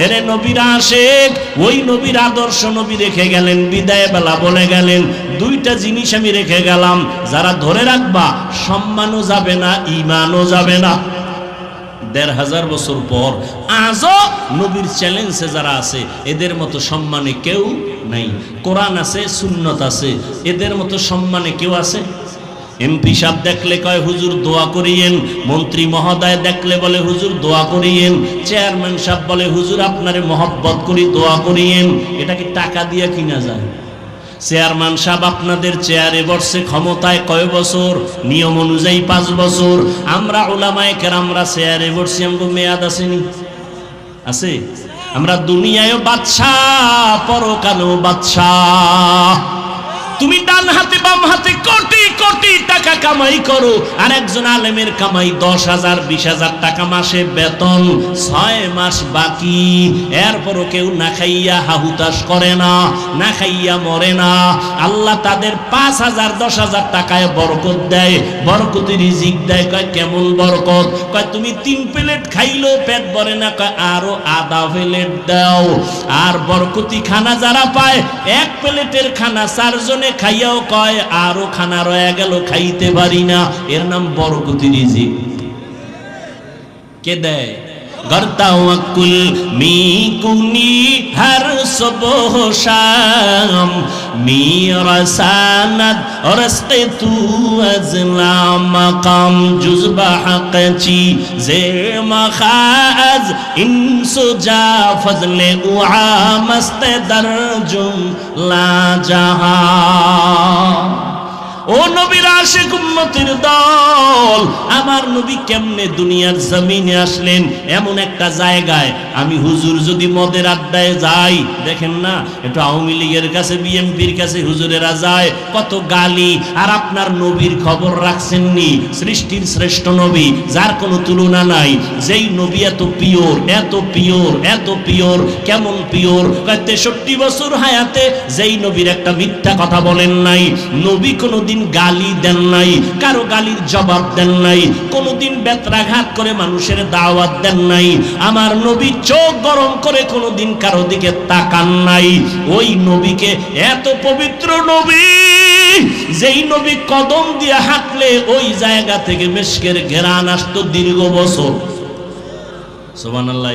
এরে নবীর আশিক, ওই নবীর আদর্শ নবী রেখে গেলেন, বিদায় বেলা বলে গেলেন, দুইটা জিনিস আমি রেখে গেলাম, যারা ধরে রাখবা সম্মানও যাবে না, ঈমানও যাবে না। ১৫০০ বছর পর আজও নবীর চ্যালেঞ্জে যারা আছে, এদের মতো সম্মানে কেউ নাই। কোরআন আছে, সুন্নত আছে, এদের মতো সম্মানে কেউ আছে? এমপি সাহেব দেখলে কয় হুজুর দোয়া করিয়েন, মন্ত্রী মহোদয় দেখলে বলে হুজুর দোয়া করিয়েন, চেয়ারম্যান সাহেব বলে হুজুর আপনারে মহব্বত করি, দোয়া করিয়েন। এটা কি টাকা দিয়ে কিনা যায়? চেয়ারম্যান সাহেব আপনাদের চেয়ারে বসছে, ক্ষমতায় কয় বছর? নিয়ম অনুযায়ী 5 বছর। আমরা উলামায়ে কেরামরা চেয়ারে বসছি, আমাদের মেয়াদ আসেনি? আছে? আমরা দুনিয়ায়ও বাদশাহ, পরকালেও বাদশাহ। তুমি ডান হাতে বাম হাতে কোটি কোটি টাকা কামাই করো, আর একজন আলেমের কামাই 10,000 20,000 টাকা মাসে বেতন, 6 মাস বাকি। এরপরও কেউ না খাইয়া হাহুতাশ করে না, না খাইয়া মরে না। আল্লাহ তাদের 5,000 10,000 টাকায় বরকত দেয়, বরকতি রিজিক দেয়। কয় কেমন বরকত? কয় তুমি 3 প্লেট খাইলেও পেট ভরে না, কয় আরো আধা প্লেট দাও। আর বরকতি খানা যারা পায়, 1 প্লেটের খানা 4 জনে খাইয়াও কয় আরো খানা রয়ে গেল, খাইতে পারি না। এর নাম বরকতি রিজিক। কে দেয়? গর্তাওয়াক্কুল মিকুনি হর সুবহ শাম, মিরাসানাত রসকে তু আজলা মাকাম, জুজবা হাকচি জে মখাজ ইনসুজা ফজলে উআ মস্ত দরজুম লা জাহা। ও নবীর আশিক উম্মতের দল, আমার নবী কেমনে দুনিয়ার জমিনে আসলেন? এমন একটা জায়গায়, আমি হুজুর যদি মদের আড্ডায় যাই, দেখেন না একটু আওয়ামী লীগের কাছে, বিএনপির কাছে হুজুরেরা যায়, কত গালি। আর আপনার নবীর খবর রাখছেননি? সৃষ্টির শ্রেষ্ঠ নবী, যার কোনো তুলনা নাই, যেই নবী এত পিওর, এত পিওর, এত পিওর। কেমন পিওর? 63 বছর হায়াতে যেই নবীর একটা মিথ্যা কথা বলেন নাই, নবী কোনোদিন গালি দেন নাই, কারো গালির জবাব দেন নাই, কোনোদিন বেত্রাঘাত করে মানুষের দাওয়াত দেন নাই। আমার নবী চোখ গরম করে কোনোদিন কারো দিকে তাকান নাই। ওই নবীকে, এত পবিত্র নবী, যেই নবী কদম দিয়ে হাঁটলে ওই জায়গা থেকে মিশকের ঘেরান আসতো দীর্ঘ বছর। সুবহানাল্লাহ।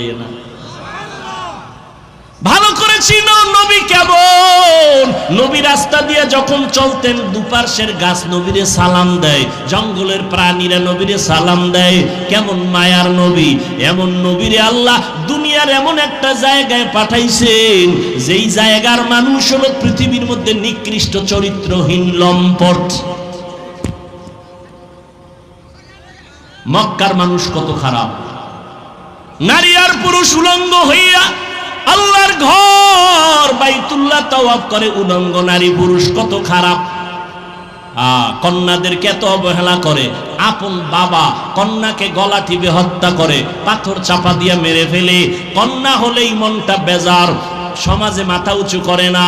ভালো করে চিনো নবী নবী কেমন? নবী রাস্তা দিয়ে যখন চলতেন দুপার্শ্বের গাছ নবীরে সালাম দেয়, জঙ্গলের প্রাণীরা নবীরে সালাম দেয়। কেমন মায়ার নবী! এমন নবীরে আল্লাহ দুনিয়ার এমন একটা জায়গায় পাঠাইছেন যেই জায়গার মানুষ হলো পৃথিবীর মধ্যে নিকৃষ্ট চরিত্রহীন লম্পট। মক্কার মানুষ কত খারাপ, নারী আর পুরুষ উলঙ্গ হইয়া আল্লাহর ঘর বাইতুল্লাহ তাওয়াফ করে উলঙ্গ নারী পুরুষ, কত খারাপ। কন্যাদেরকে এত অবহেলা করে, আপন বাবা কন্যাকে গলা টিপে হত্যা করে, পাথর চাপা দিয়ে মেরে ফেলে। কন্যা হলেই মনটা বেজার, সমাজে মাথা উঁচু করে না,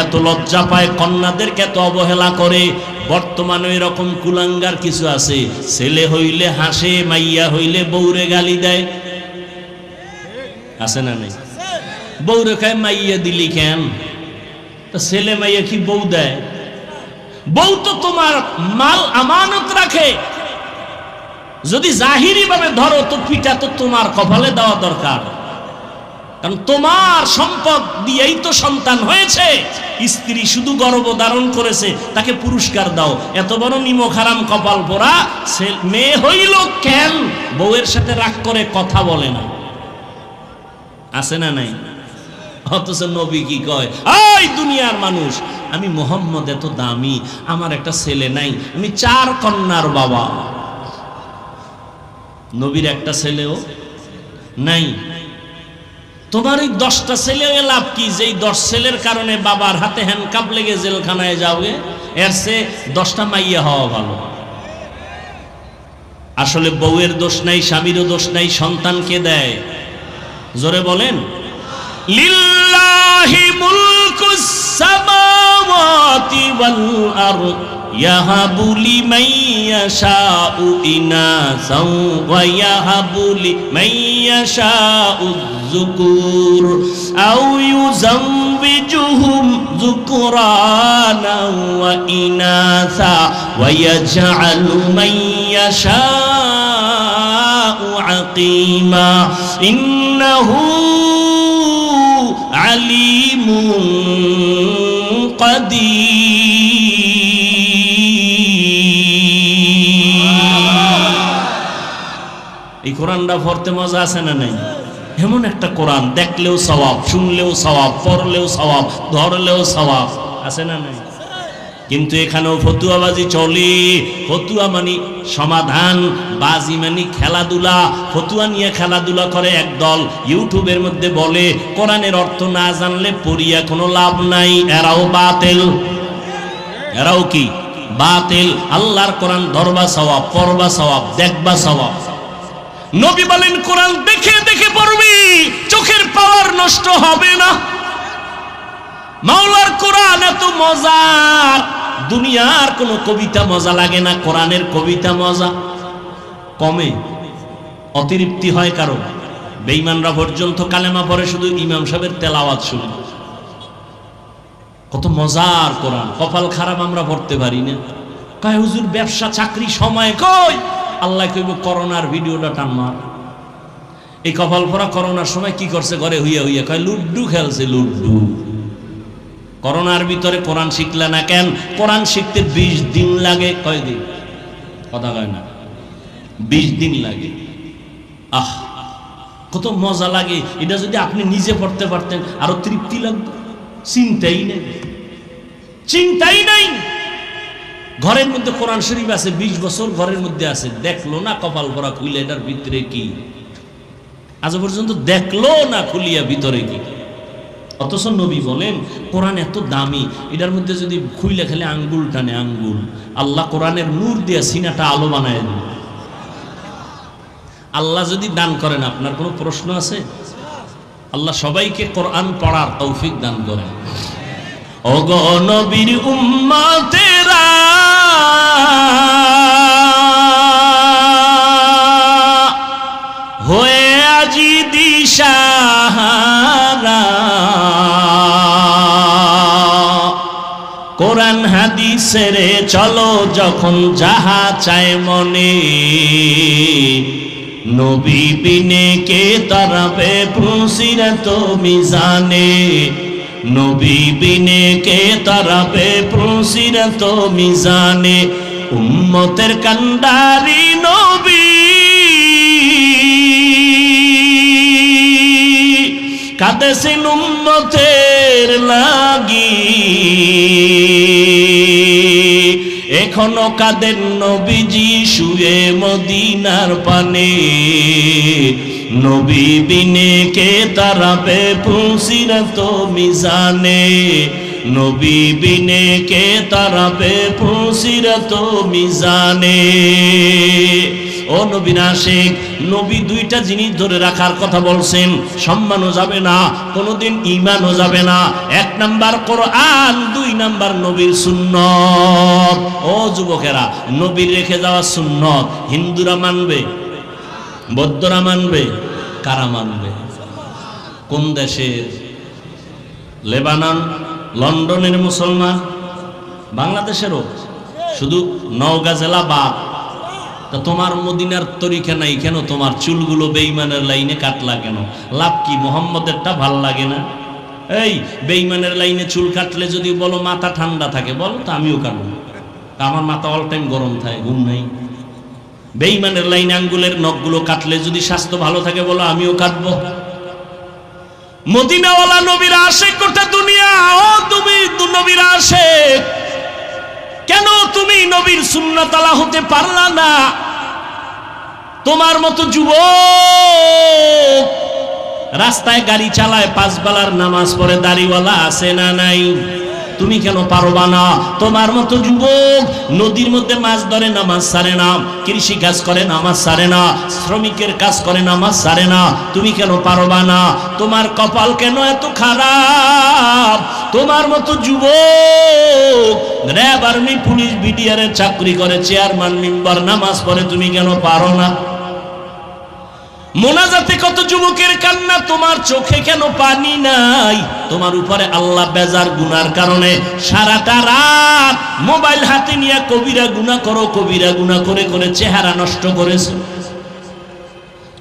এত লজ্জা পায়, কন্যাদেরকে এত অবহেলা করে। বর্তমানে এরকম কুলাঙ্গার কিছু আছে, ছেলে হইলে হাসে, মাইয়া হইলে বউরে গালি দেয়। আছে না নেই? বউরে খায় মাইয়া দিলি কেন? ছেলে মাইয়া কি বউ দেয়? বউ তো তোমার মাল আমানত রাখে, যদি জাহিরি ভাবে ধরো তো পিঠা তো তোমার কপালে দেওয়া দরকার, কারণ তোমার সম্পদ দিয়েই তো সন্তান হয়েছে। স্ত্রী শুধু গর্ভধারণ করেছে, তাকে পুরস্কার দাও। এত বড় নিমক হারাম কপাল পোড়া মেয়ে হইল কেন? বউয়ের সাথে রাগ করে কথা বলে না, আছে না নাই? অথচ নবী কি কয়, এই দুনিয়ার মানুষ, আমি মোহাম্মদ এত দামি, আমার একটা ছেলে নাই, আমি 4 কন্যার বাবা। নবীর একটা ছেলেও নাই। তোমার এই 10টা ছেলে লাভ কি? যেই 10 ছেলের কারণে বাবার হাতে হ্যান্ডকাপ লেগে জেলখানায় যাওগে, এর চেয়ে 10টা মাইয়া হওয়া ভালো। আসলে বউয়ের দোষ নাই, স্বামীরও দোষ নাই, সন্তানকে দেয়। জোরে বলেন, লিল্লাহি মুলকুস সামাওয়াতি ওয়াল আরদ ইয়াহাবু লিমান ইয়াশাউ ইনাসাও ওয়া ইয়াহাবু লিমান ইয়াশাউ যুকুর আও ইউযাওবিজুহুম যুকরানা ওয়া ইনাসা ওয়া ইয়াজআলু মান ইয়াশাউ আকিমা ইন্নাহু আলিমুন কাদির। এই কোরআনটা পড়তে মজা আছে না নাই? এমন একটা কোরআন, দেখলেও সওয়াব, শুনলেও সওয়াব, পড়লেও সওয়াব, ধরলেও সওয়াব, আছে না নাই? কিন্তু এখানেও ফতুয়াবাজি চলে। ফতুয়া মানে সমাধান, বাজি মানে খেলাধুলা। ফতুয়া নিয়ে খেলাধুলা করে একদল, ইউটিউবের মধ্যে বলে কোরআনের অর্থ না জানলে পড়িয়া কোনো লাভ নাই। এরাও বাতিল, এরাও কি বাতিল। আল্লাহর কোরআন ধরবা সওয়াব, পড়বা সওয়াব, দেখবা সওয়াব। নবী বলেন কোরআন দেখে দেখে পড়বি, চোখের পাওয়ার নষ্ট হবে না। মাওলার কোরআন এত মজার, দুনিয়ার কোন কবিতা মজা লাগে না, কোরআনের কবিতা মজা। কমে অতিরিক্তি হয় কারো। বেঈমানরা পর্যন্ত কালেমা পড়ে শুধু ইমাম সাহেবের তেলাওয়াত শুনে। কত মজার কোরআন। কপাল খারাপ আমরা পড়তে পারি না। কয় হুজুর ব্যবসা চাকরি সময় কই? আল্লাহ কইব করোনার ভিডিওটা টান মার। এই কপাল পড়া করোনার সময় কি করছে? ঘরে হইয়া হইয়া কয় লুড্ডু খেলছে, লুড্ডু। করোনার ভিতরে কোরআন শিখলে না কেন? কোরআন শিখতে 20 দিন লাগে। কয় দিন? কথা কয় না, 20 দিন লাগে। আহ, কত মজা লাগে। এটা যদি আপনি নিজে পড়তে পারতেন আরো তৃপ্তি লাগতো। চিন্তাই নেই, চিন্তাই নাই। ঘরের মধ্যে কোরআন শরীফ আছে, 20 বছর ঘরের মধ্যে আছে, দেখলো না কপাল ভরা খুলে এটার ভিতরে কি। আজ পর্যন্ত দেখলো না খুলিয়া ভিতরে কি। অথচ নবী বলেন কোরআন এত দামি, এটার মধ্যে যদি খুইলে খেলে আঙ্গুল টানে আঙ্গুল। আল্লাহ কোরআনের নূর দিয়ে সিনাটা আলো বানায় দেবে। আল্লাহ যদি দান করেন, আপনার কোনো প্রশ্ন আছে? আল্লাহ সবাইকে কোরআন পড়ার তৌফিক দান করেন। ওগো নবীর উম্মতেরা, হয়ে আজি দিশাহারা, কোরআন হাদিসের চলো যখন যাহা চায় মনে, নবী বিনে কে তারাবে পুসিরাত মিজানে, নবী বিনে কে তারাবে প্রসিরত মিজানে উম্মতের কান্ডারি নবী কাঁদেছেন উম্মতের লাগি এখনো কাঁদেন নবীজি শুয়ে মদিনার পানে নবী বিনে কে তারাবে পুসিরত মিজানে নবী বিনে কে তারাবে পুসিরত মিজানে ও নবীর আশিক নবী দুইটা জিনিস ধরে রাখার কথা বলছেন সম্মানও যাবে না কোনোদিন ঈমানও যাবে না এক নাম্বার কোরআন দুই নাম্বার নবীর সুন্নত ও যুবকেরা নবীর রেখে যাওয়া সুন্নত হিন্দুরা মানবে বৌদ্ধরা মানবে কারা মানবে কোন দেশের লেবানন লন্ডনের মুসলমান বাংলাদেশেরও শুধু নওগাঁ জেলা বাদ তা তোমার মদিনার তরিকা নাই কেন তোমার চুলগুলো বেঈমানের লাইনে কাটলা কেন লাভ কি মুহাম্মদেরটা ভাল লাগে না এই বেঈমানের লাইনে চুল কাটলে যদি বলো মাথা ঠান্ডা থাকে বলো তো আমিও কাটবো আমার মাথা অল টাইম গরম থাকে ঘুম নাই বেঈমানের লাইনে আঙ্গুলের নখগুলো কাটলে যদি স্বাস্থ্য ভালো থাকে বলো আমিও কাটবো মদিনাওয়ালা নবীর আশিক গোটা দুনিয়া ও তুমি নবীর আশিক কেন তুমি নবীর সুন্নতওয়ালা হতে পারলা না তোমার মতো যুবক রাস্তায় গাড়ি চালায় পাঁচ বেলার নামাজ পড়ে দাড়িওয়ালা আছে না নাই তুমি কেন পারবা না তোমার মতো যুবক নদীর মধ্যে মাছ ধরে নামাজ ছাড়ে না কৃষি কাজ করে নামাজ ছাড়ে না শ্রমিকের কাজ করে নামাজ ছাড়ে না তুমি কেন পারবা না তোমার কপাল কেন এত খারাপ তোমার মতো যুবক র্যাব আর্মি পুলিশ বিডিআর চাকরি করে চেয়ারম্যান মেম্বার নামাজ পড়ে তুমি কেন পারো না মোনাজাতে কত যুবকের কান্না তোমার চোখে কেন পানি নাই তোমার উপরে আল্লাহ বেজার গুনার কারণে সারাটা রাত মোবাইল হাতে নিয়ে কবিরা গুনাহ করো কবিরা গুনাহ করে করে চেহারা নষ্ট করেছো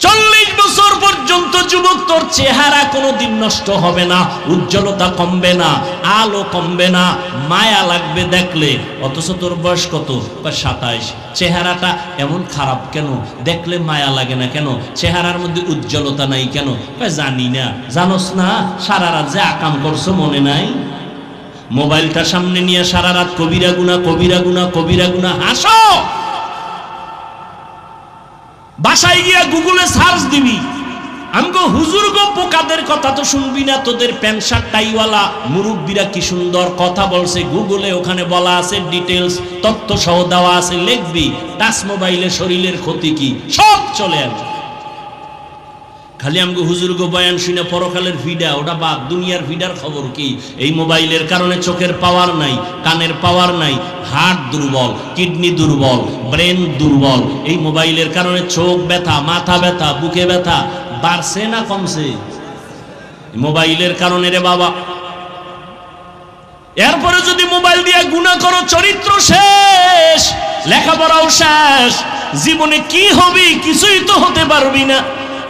40 বছর পর্যন্ত যুবক তোর চেহারা কোনোদিন নষ্ট হবে না উজ্জ্বলতা কমবে না আলো কমবে না মায়া লাগবে দেখলে অথচ তোর বয়স কত 27 চেহারাটা এমন খারাপ কেন দেখলে মায়া লাগে না কেন চেহারার মধ্যে উজ্জ্বলতা নাই কেন জানি না জানোস না সারা রাত যে আকাম করছো মনে নাই মোবাইলটা সামনে নিয়ে সারা রাত কবিরা গুনাহ কবিরা গুনাহ কবিরা গুনাহ হাসো বাসায় গিয়া গুগলে সার্চ দিবি আমগো হুজুর গো পোকাদের কথা তো শুনবি না তোদের প্যান্ট শার্ট টাইওয়ালা মুরব্বীরা কি সুন্দর কথা বলছে গুগলে ওখানে বলা আছে ডিটেইলস তথ্য সহ দেওয়া আছে লিখবি টাচ মোবাইলে শরীরের ক্ষতি কি সব চলে আসবে খালি আমগো হুজুর গো বয়ান শুনে পরকালের ভিডা ওটা বাদ দুনিয়ার ভিডার খবর কি এই মোবাইলের কারণে চোখের পাওয়ার নাই কানের পাওয়ার নাই হার্ট দুর্বল কিডনি দুর্বল ব্রেন দুর্বল এই মোবাইলের কারণে চোখ ব্যথা মাথা ব্যথা বুকে ব্যথা বাড়ছে না কমছে মোবাইলের কারণে রে বাবা এরপরে যদি মোবাইল দিয়ে গুনাহ করো চরিত্র শেষ লেখাপড়াও শেষ জীবনে কি হবে কিছুই তো হতে পারবি না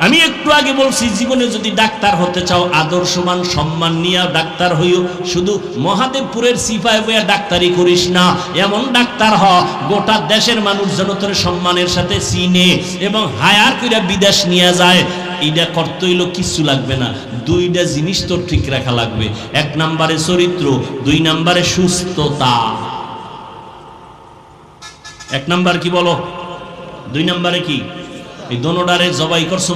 আমি একটু আগে বলছি জীবনে যদি ডাক্তার হতে চাও আদর্শমান সম্মান নিয়ে ডাক্তার হইও শুধু মহাদেবপুরের সিপাই বইয়া ডাক্তারি করিস না এমন ডাক্তার হ গোটা দেশের মানুষ যেন তোর সম্মানের সাথে চিনে এবং হায়ার কইরা বিদেশ নিয়ে যায় এইটা করতে হইল কিছু লাগবে না দুইটা জিনিস তোর ঠিক রাখা লাগবে এক নম্বরে চরিত্র দুই নম্বরে সুস্থতা এক নাম্বার কি বলো দুই নম্বরে কি এই দোনোটারে জবাই করছো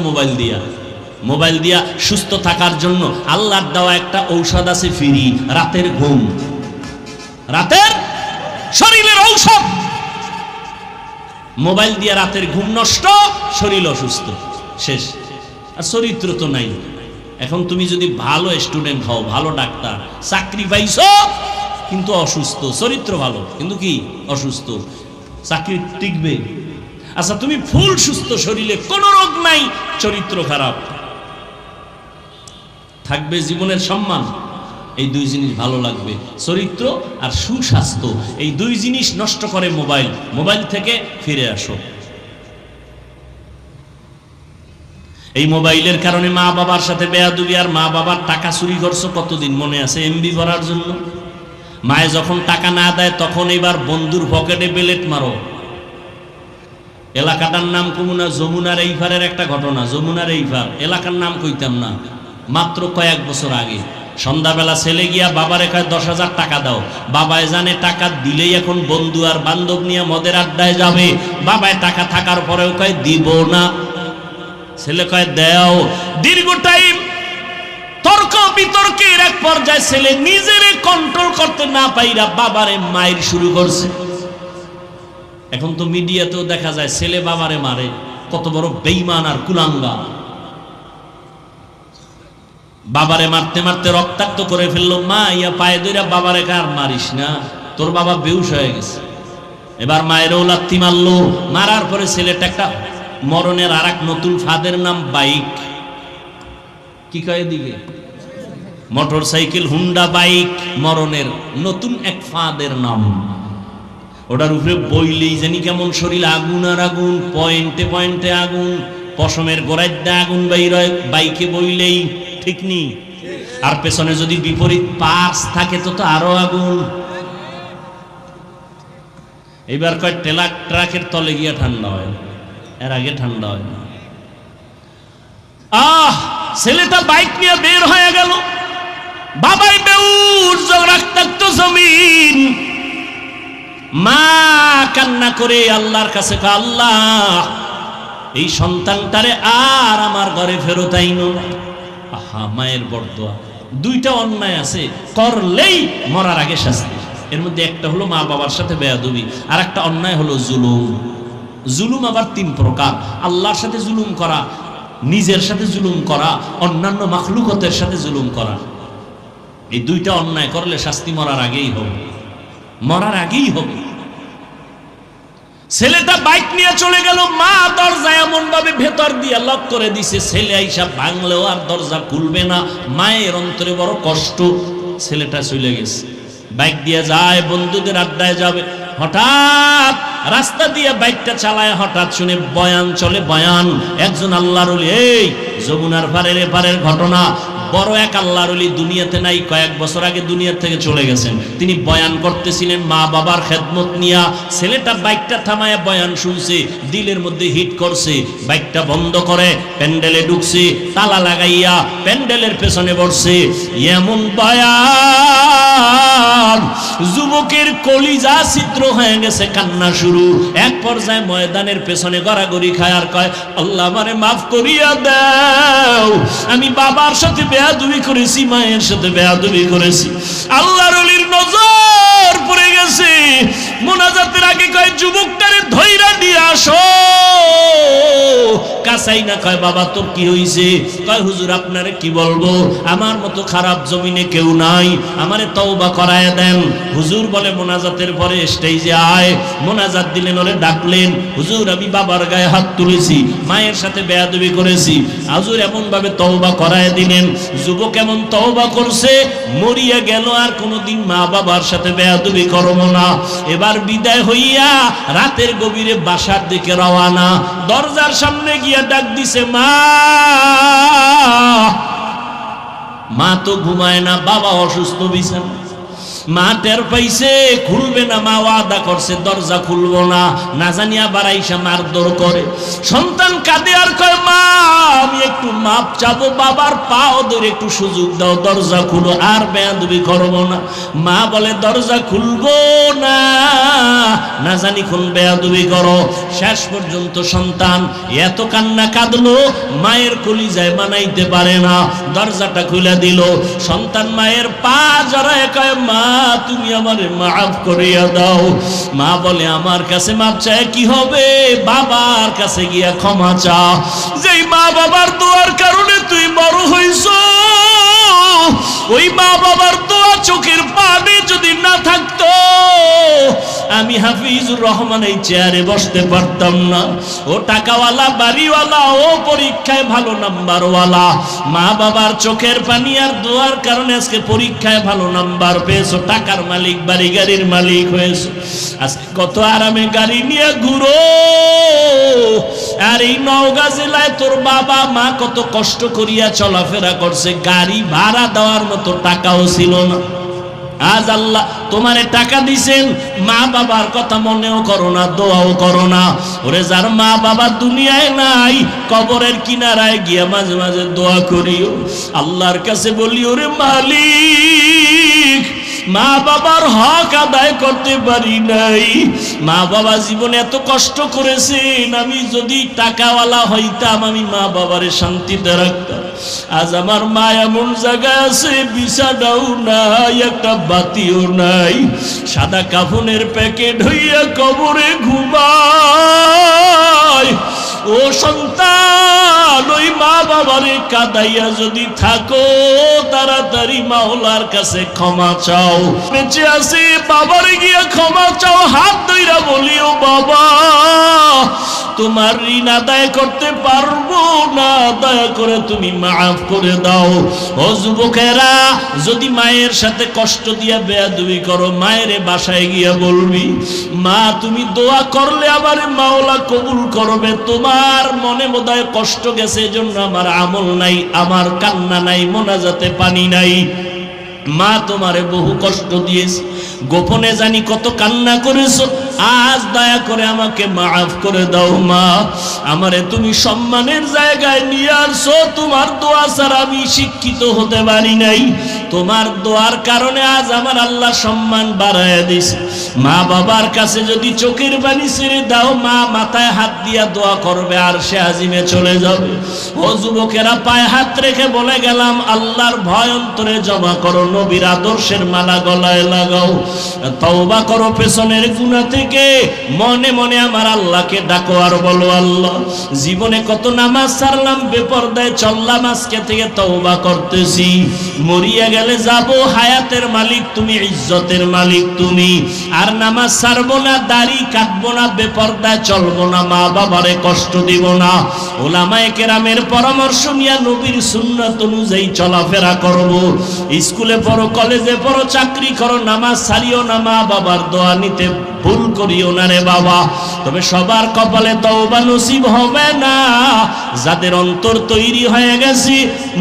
মোবাইল দিয়া সুস্থ থাকার জন্য আল্লাহর দেওয়া একটা ঔষধ আছে ফ্রি রাতের ঘুম রাতের শরীরের ঔষধ মোবাইল দিয়া রাতের ঘুম নষ্ট শরীর অসুস্থ শেষ আর চরিত্র তো নাই এখন তুমি যদি ভালো স্টুডেন্ট হও ভালো ডাক্তার চাকরি পাইছো কিন্তু অসুস্থ চরিত্র ভালো কিন্তু কি অসুস্থ চাকরি টিকবে আচ্ছা তুমি ফুল সুস্থ শরীরে কোনো রোগ নাই চরিত্র খারাপ থাকবে জীবনের সম্মান এই দুই জিনিস ভালো লাগবে চরিত্র আর সুস্বাস্থ্য এই দুই জিনিস নষ্ট করে মোবাইল থেকে ফিরে আসো এই মোবাইলের কারণে মা বাবার সাথে বেয়াদবি, আর মা বাবার টাকা চুরি করছো কতদিন মনে আছে এমবি ভরার জন্য। মায়ে যখন টাকা না দেয় তখন এবার বন্ধুর পকেটে বেলেট মারো। এলাকাটার নাম কমুনা, যমুনার এইপারের একটা ঘটনা। যমুনার এইপার এলাকার নাম কইতাম না, মাত্র কয়েক বছর আগে সন্ধ্যাবেলা ছেলে গিয়া বাবারে কয় 10,000 টাকা দাও। বাবায় জানে টাকা দিলেই এখন বন্ধু আর বান্ধব নিয়ে মদের আড্ডায় যাবে। বাবায় টাকা থাকার পরেও কয় দিব না, ছেলে কয় দেও। দীর্ঘ টাইম তর্ক বিতর্কের এক পর্যায়ে ছেলে নিজেরে কন্ট্রোল করতে না পাইরা বাবারে মাইর শুরু করছে। এখন তো মিডিয়াতেও দেখা যায় ছেলে বাবারে মারে, কত বড় বেঈমান আর কুলাঙ্গা। বাবারে মারতে মারতে রক্তাক্ত করে ফেললো। মা ইয়া পায়ে ধরে বাবারে কার মারিস না, তোর বাবা বেহুশ হয়ে গেছে। এবার মায়েরও লাত্তি মারলো। মারার পরে ছেলেটা একটা মরণের আর এক নতুন ফাঁদের নাম বাইক। কি কয় দিকে মোটর সাইকেল, হুন্ডা বাইক, মরণের নতুন এক ফাঁদের নাম। ওটার উপরে বইলেই জানি কেমন শরীর আগুন আর আগুন, পয়েন্টে পয়েন্টে আগুন, পশমের গোড়ায় আগুন বাইর হয় বাইকে বইলেই, ঠিক নি? আর পেছনে যদি বিপরীত পাশ থাকে তো তো আরো আগুন। এবার কয় ট্রাকের তলে গিয়া ঠান্ডা হয়, এর আগে ঠান্ডা হয় না। ছেলেটা বাইক নিয়ে বের হয়ে গেল। বাবাই বেউস, রক্তাক্ত জমিন। মা কান্না করে আল্লাহর কাছে কয়, আল্লাহ এই সন্তানটারে আর আমার ঘরে ফেরত আইনো না। আহা, মায়ের বরদোয়া। দুইটা অন্যায় আছে, করলেই মরার আগে শাস্তি। এর মধ্যে একটা হলো মা বাবার সাথে বেয়াদবি, আর একটা অন্যায় হলো জুলুম। জুলুম আবার 3 প্রকার: আল্লাহর সাথে জুলুম করা, নিজের সাথে জুলুম করা, অন্যান্য মাখলুকতের সাথে জুলুম করা। এই দুইটা অন্যায় করলে শাস্তি মরার আগেই হবে, মরার আগেই হবে। ছেলেটা বাইক নিয়ে চলে গেল। মা দরজা এমন ভাবে ভেতর দিয়ে লক করে দিছে, ছেলে আইসা ভাঙলেও আর দরজা খুলবে না। মায়ের অন্তরে বড় কষ্ট। ছেলেটা চলে গেছে, বাইক দিয়ে যায়, বন্ধুদের আড্ডায় যাবে। হঠাৎ রাস্তা দিয়ে বাইকটা চালায়, হঠাৎ শুনে বয়ান চলে। বয়ান, একজন আল্লাহর ওলি, এই যমুনার পারের এপারের ঘটনা। বড় এক আল্লাহর ওলি দুনিয়াতে নাই, কয়েক বছর আগে দুনিয়া থেকে চলে গেছেন। তিনি বয়ান করতেছিলেন মা বাবার খেদমত নিয়া। ছেলেটা বাইকটা থামায় বয়ান শুনছে, দিলের মধ্যে হিট করছে। বাইকটা বন্ধ করে প্যান্ডেলে ঢুকছে, তালা লাগাইয়া প্যান্ডেলের পেছনে বসছে। এমন বয়ান, যুবকের কলিজা ছিদ্র হয়ে গেছে, কান্না শুরু। এক পর্যায়ে ময়দানের পেছনে গড়াগড়ি খায় আর কয়, আল্লাহ আমারে মাফ করিয়া দাও, আমি বাবার সাথে বেয়াদবি করেছি, মায়ের সাথে বেয়াদবি করেছি। আল্লাহর ওলির নজর পড়ে গেছে। মোনাজাতের আগে কয়, যুবকটারে ধইরা দিয়ে আসো। কাছাই না, কয় বাবা তোর কি হইছে? কয় হুজুর আপনারে কি বলবো, আমার মতো খারাপ জমিনে কেউ নাই, আমারে তওবা করায় দেন। হুজুর বলে মোনাজাতের পরে স্টেজে আয়। মোনাজাত দিলেন, ওরে ডাকলেন। হুজুর আমি বাবার গায়ে হাত তুলেছি, মায়ের সাথে বেয়াদবি করেছি। হুজুর এমন ভাবে তওবা করায় দিলেন। যুবক এমন তওবা করছে, মরিয়া গেল আর কোনোদিন মা বাবার সাথে বেয়াদবি করব না। এবার বিদায় হইয়া রাতের গভীরে বাসার দিকে রওয়ানা। দরজার সামনে গিয়া ডাক দিছে, মা। মা তো ঘুমায় না, বাবা অসুস্থ বিছানা। মা টের পাইছে, খুলবে না। মা ওয়াদা করছে দরজা খুলবো না, না জানিয়া বাড়াইসা মারধর করে। সন্তান কাঁদে আর কয়, মা আমি একটু মাপ চাবো, বাবার পাও ধরে একটু সুযোগ দাও, দরজা খুলো, আর বেয়াদবি করবো না। মা বলে দরজা খুলবো না, না জানি কোন বেয়াদবি করো। শেষ পর্যন্ত সন্তান এত কান্না কাঁদলো, মায়ের কলিজায় মানাইতে পারে না, দরজাটা খুলে দিল। সন্তান মায়ের পা জড়ায় কয়, মা তুমি আমারে মাফ করিয়া দাও। মা বলে আমার কাছে মাপ চায় কি হবে, বাবার কাছে গিয়া ক্ষমা চা। যেই মা বাবার দোয়ার কারণে তুই বড় হইছ, ওই মা বাবার দোয়া চোখের পানি যদি না থাকতো, আমি হাফিজুর রহমান এই চেয়ারে বসতে পারতাম না। ও টাকাওয়ালা, বাড়িওয়ালা, ও পরীক্ষায় ভালো নাম্বারওয়ালা, মা বাবার চোখের পানি আর দোয়ার কারণে আজকে পরীক্ষায় ভালো নাম্বার পেয়েছো, টাকার মালিক, বাড়ি গাড়ির মালিক হয়েছো। আজকে কত আরামে গাড়ি নিয়ে ঘুরো। আর এই নওগাঁ জেলায় তোর বাবা মা কত কষ্ট করিয়া চলাফেরা করছে, গাড়ি ভাড়া দেওয়ার মতো টাকাও ছিল না। আজ আল্লাহ তোমারে টাকা দিছেন, মা বাবার কথা মনেও করো না, দোয়াও করো না। ওরে যার মা বাবা দুনিয়ায় নাই, কবরের কিনারায় গিয়া মাঝে মাঝে দোয়া করিও, আল্লাহর কাছে বলি, ওরে মালিক, মা বাবার হক আদায় করতে পারি নাই, মা বাবা জীবনে এত কষ্ট করেছেন, আমি যদি টাকাওয়ালা হইতাম আমি মা বাবারে শান্তিতে রাখতাম। আজ আমার মা এমন জায়গায় আছে, বিছানাও নাই, একটা বাতিও নাই, সাদা কাফনের প্যাকেট হইয়া কবরে ঘুমায়। ও সন্তান, ওই মা বাবারে কাঁদাইয়া যদি থাকো, তাড়াতাড়ি মাওলার কাছে ক্ষমা চাও। বেঁচে আছি, বাবারে গিয়া ক্ষমা চাও, হাত ধইরা বলিও, বাবা তোমার ঋণ আদায় করতে পারবো না, দয়া করে তুমি মাফ করে দাও। ও যুবকেরা, যদি মায়ের সাথে কষ্ট দিয়া বেয়াদবি করো, মায়ের বাসায় গিয়া বলবি, মা তুমি দোয়া করলে আমার মাওলা কবুল করবে, তোমার মনে বোধহয় কষ্ট গেছে, এজন্য আমার আমল নাই, আমার কান্না নাই, মোনাজাতে পানি নাই। মা তোমারে বহু কষ্ট দিয়েছে, গোপনে জানি কত কান্না করেছো, আজ দয়া করে আমাকে মাফ করে দাও। মা আমারে তুমি সম্মানের জায়গায় নিয়ে আসছো, তোমার দোয়া ছাড়া আমি শিক্ষিত হতে পারি নাই, তোমার দোয়ার কারণে আজ আমার আল্লাহ সম্মান বাড়ায় দিছে। মা বাবার কাছে যদি চোখের পানি ছেড়ে দাও, মা মাথায় হাত দিয়া দোয়া করবে, আর সে আজিমে চলে যাবে। ও যুবকেরা, পায়ে হাত রেখে বলে গেলাম, আল্লাহর ভয় অন্তরে জমা করো, নবীর আদর্শের মালা গলায় লাগাও, তওবা করো পেছনের গুনাহ থেকে, মনে মনে আমার আল্লাহকে ডাকো আর বলো, আল্লাহ জীবনে কত নামাজ ছাড়লাম, বেপরদায় চললাম, আজকে থেকে তওবা করতেছি, মরিয়া গেলে যাব, হায়াতের মালিক তুমি, ইজ্জতের মালিক তুমি, আর নামাজ ছাড়বো না, দাড়ি কাটবো না, বেপরদায় চলবো না, মা বাবারে কষ্ট দিব না, ওলামায়ে কেরামের পরামর্শ নিয়ে নবীর সুন্নাত অনুযায়ী চলাফেরা করব, স্কুলে পড়ো, কলেজে পড়ো, চাকরি করো, নামাজ ছাড়িও না, মা বাবার দোয়া নিতে ভুল করিও না রে বাবা। তবে সবার কপালে তওবা নসিব হবে না, যাদের অন্তর তৈরি হয়ে গেছে,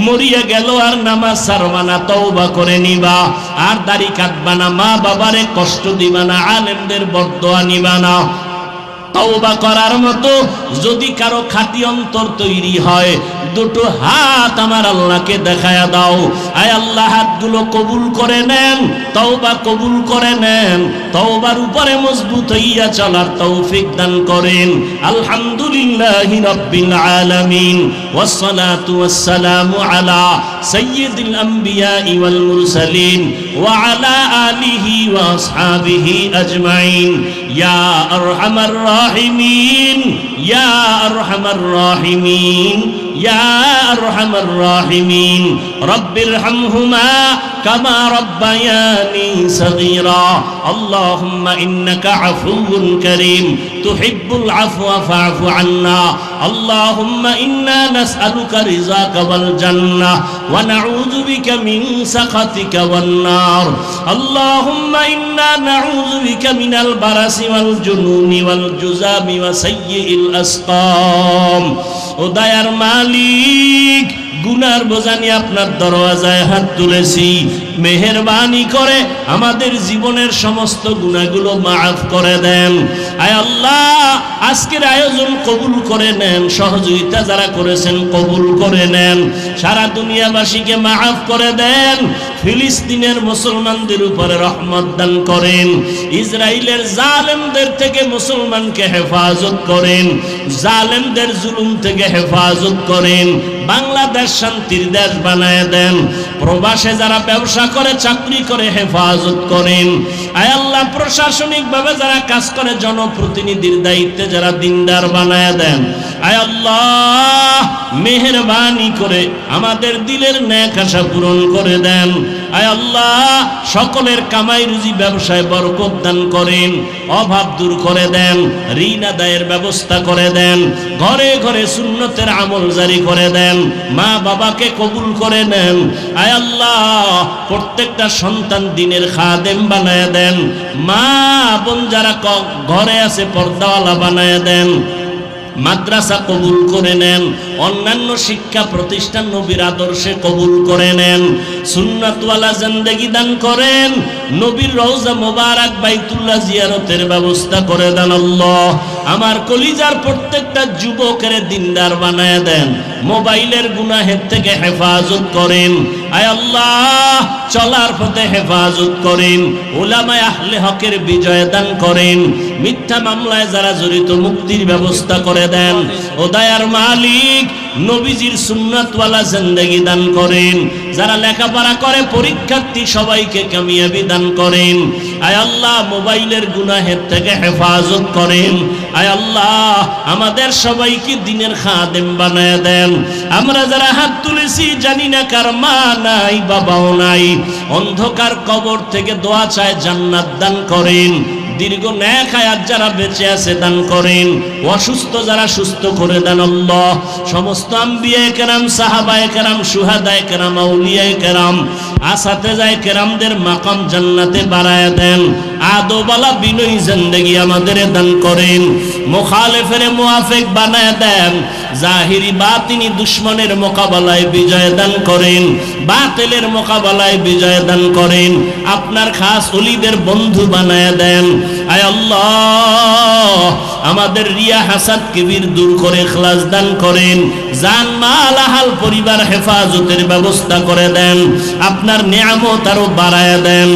মরিয়া গেল আর নামাজ ছাড়বা না, তওবা করে নিবা, আর দাড়ি কাটবা না, মা বাবারে কষ্ট দিবা না, আলেমদের বদদোয়া নিবা না। তওবা করার মতো যদি কারো খাঁটি অন্তর তৈরি হয়, দুটো হাত আমার আল্লাহকে দেখায়া দাও, আয় আল্লাহ হাতগুলো কবুল করে নেন, তওবা কবুল করে নেন, তওবার উপরে মজবুত হইয়া চলার তৌফিক দান করেন। আলহামদুলিল্লাহি রাব্বিল আলামিন, ওয়াসসালাতু ওয়াসসালামু আলা সাইয়্যিদিল আম্বিয়া ওয়াল মুরসালিন ওয়া আলা আলিহি ওয়া আসহাবিহি আজমাইন। ইয়া আরহামার রাহিমিন, ইয়া আরহামার রাহিমিন, ইয়া আরহামার রাহিমিন, রব্বিরহামহুমা কামা রব্বায়ানি সগীরা। আল্লাহুম্মা ইন্নাকা আফুউন কারীম, তুহিব্বুল আফওয়া ফা'ফু আন্না। আল্লাহুম্মা ইন্না নাসআলুকা রিযাকা ওয়াল জান্নাহ ওয়া নাউযু বিকা মিন সাখাতিকা ওয়ান নার। আল্লাহুম্মা ইন্না নাউযু বিকা মিনাল বারাসি ওয়াল জুনুনি ওয়াল জুযামি ওয়া সাইয়্যিল আসকাম। ও দয়ার মালিক, গুনার বোঝা নিয়ে আপনার দরওয়াজায় হাত তুলেছি, মেহেরবানি করে আমাদের জীবনের সমস্ত গুনাহগুলো মাফ করে দেন। আয় আল্লাহ, আজকের আয়োজন কবুল করে নেন, সহযোগিতা যারা করেছেন কবুল করে নেন, সারা দুনিয়াবাসীকে মাফ করে দেন, ফিলিস্তিনের মুসলমানদের উপরে রহমত দান করেন, ইসরায়েলের জালেমদের থেকে মুসলমানকে হেফাজত করেন, জালেমদের জুলুম থেকে হেফাজত করেন, বাংলাদেশ শান্তির দেশ বানায় দেন, প্রবাসে যারা ব্যবসা করে, চাকরি করে, হেফাজত করেন। আয় আল্লাহ, প্রশাসনিক ভাবে যারা কাজ করে, জনপ্রতিনিধির দায়িত্বে যারা দিনদার বানায় দেন। আয় আল্লাহ, মেহেরবানি করে আমাদের দিলের নেক আশা পূরণ করে দেন। আয় আল্লাহ সকলের কামাই রুজি ব্যবসায় বরকত দান করেন, অভাব দূর করে দেন, ঋণ আদায়ের ব্যবস্থা করে দেন, ঘরে ঘরে সুন্নতের আমল জারি করে দেন, মা বাবাকে কবুল করে নেন। আয় আল্লাহ প্রত্যেকটা সন্তান দ্বীনের খাদেম বানায় দেন, মা বোন যারা ঘরে আছে পর্দাওয়ালা বানায় দেন, মাদ্রাসা কবুল করে নেন, অন্যান্য শিক্ষা প্রতিষ্ঠান নবীর আদর্শে কবুল করে নেন, সুন্নাতওয়ালা জিন্দেগি দান করেন, নবীর রওজা মোবারক বাইতুল্লাহ জিয়ারতের ব্যবস্থা করে দেন। আল্লাহ আমার কলিজার প্রত্যেকটা যুবকের দিনদার বানায় দেন, মোবাইলের গুনাহের থেকে হেফাজত করেন। আয় আল্লাহ চলার পথে হেফাজত করেন, উলামায়ে আহলে হকের বিজয় দান করেন, মিথ্যা মামলায় যারা জড়িত মুক্তির ব্যবস্থা করে দেন। ও দয়ার মালিক নবীজির সুন্নাতওয়ালা জিন্দেগি দান করেন, যারা লেখাপড়া করে পরীক্ষার্থী সবাইকে কামিয়াবি দান করেন। আয় আল্লাহ মোবাইলের গুনাহের থেকে হেফাজত করেন। আয় আল্লাহ আমাদের সবাইকে দ্বীনের খাদেম বানায় দেন। আমরা যারা হাত তুলেছি জানি না কার মা নাই বাবাও নাই, অন্ধকার কবর থেকে দোয়া চায় জান্নাত দান করেন, দীর্ঘ নেক হায়াত যারা বেঁচে আছে দান করেন, অসুস্থ যারা সুস্থ করে দেন। আল্লাহ সমস্ত আম্বিয়ায়ে কেরাম, সাহাবায়ে কেরাম, শুহাদায়ে কেরাম, আউলিয়ায়ে কেরাম, আসাতেজায়ে কেরামদের মাকাম জান্নাতে বাড়ায় দেন। আদবালা বিনয়ী জিন্দেগি আমাদের দান করেন, মুখালিফের মুওয়াফিক বানায় দেন, জাহিরি বাতিনি দুশমনের মোকাবেলায় বিজয় দান করেন, বাতিলের মোকাবেলায় বিজয় দান করেন, আপনার খাস ওলিদের বন্ধু বানায় দেন। আয় আল্লাহ আমাদের রিয়া হাসাদ কিবির দূর করে ইখলাস দান করেন, জান মাল আহাল পরিবার হেফাজতের ব্যবস্থা করে দেন, আপনার নিয়ামত আরো বাড়ায় দেন,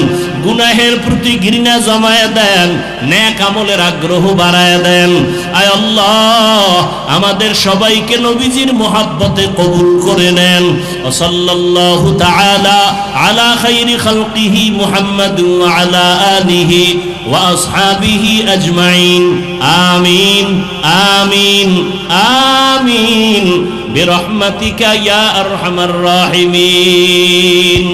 গুনাহের প্রতি ঘৃণা জমায় দেন, নেক আমলের আগ্রহ বাড়ায় দেন। আয় আল্লাহ আমাদের সবাইকে নবীজির মুহাব্বতে কবুল করে নেন। ও সাল্লাল্লাহু তাআলা আলা খাইরি খালকিহি মুহাম্মাদিন ওয়া আলা আলিহি ওয়া আসহাবিহি আজমাইন। আমিন আমিন আমিন বিরহমাতিকা ইয়া আরহামার রাহিমিন।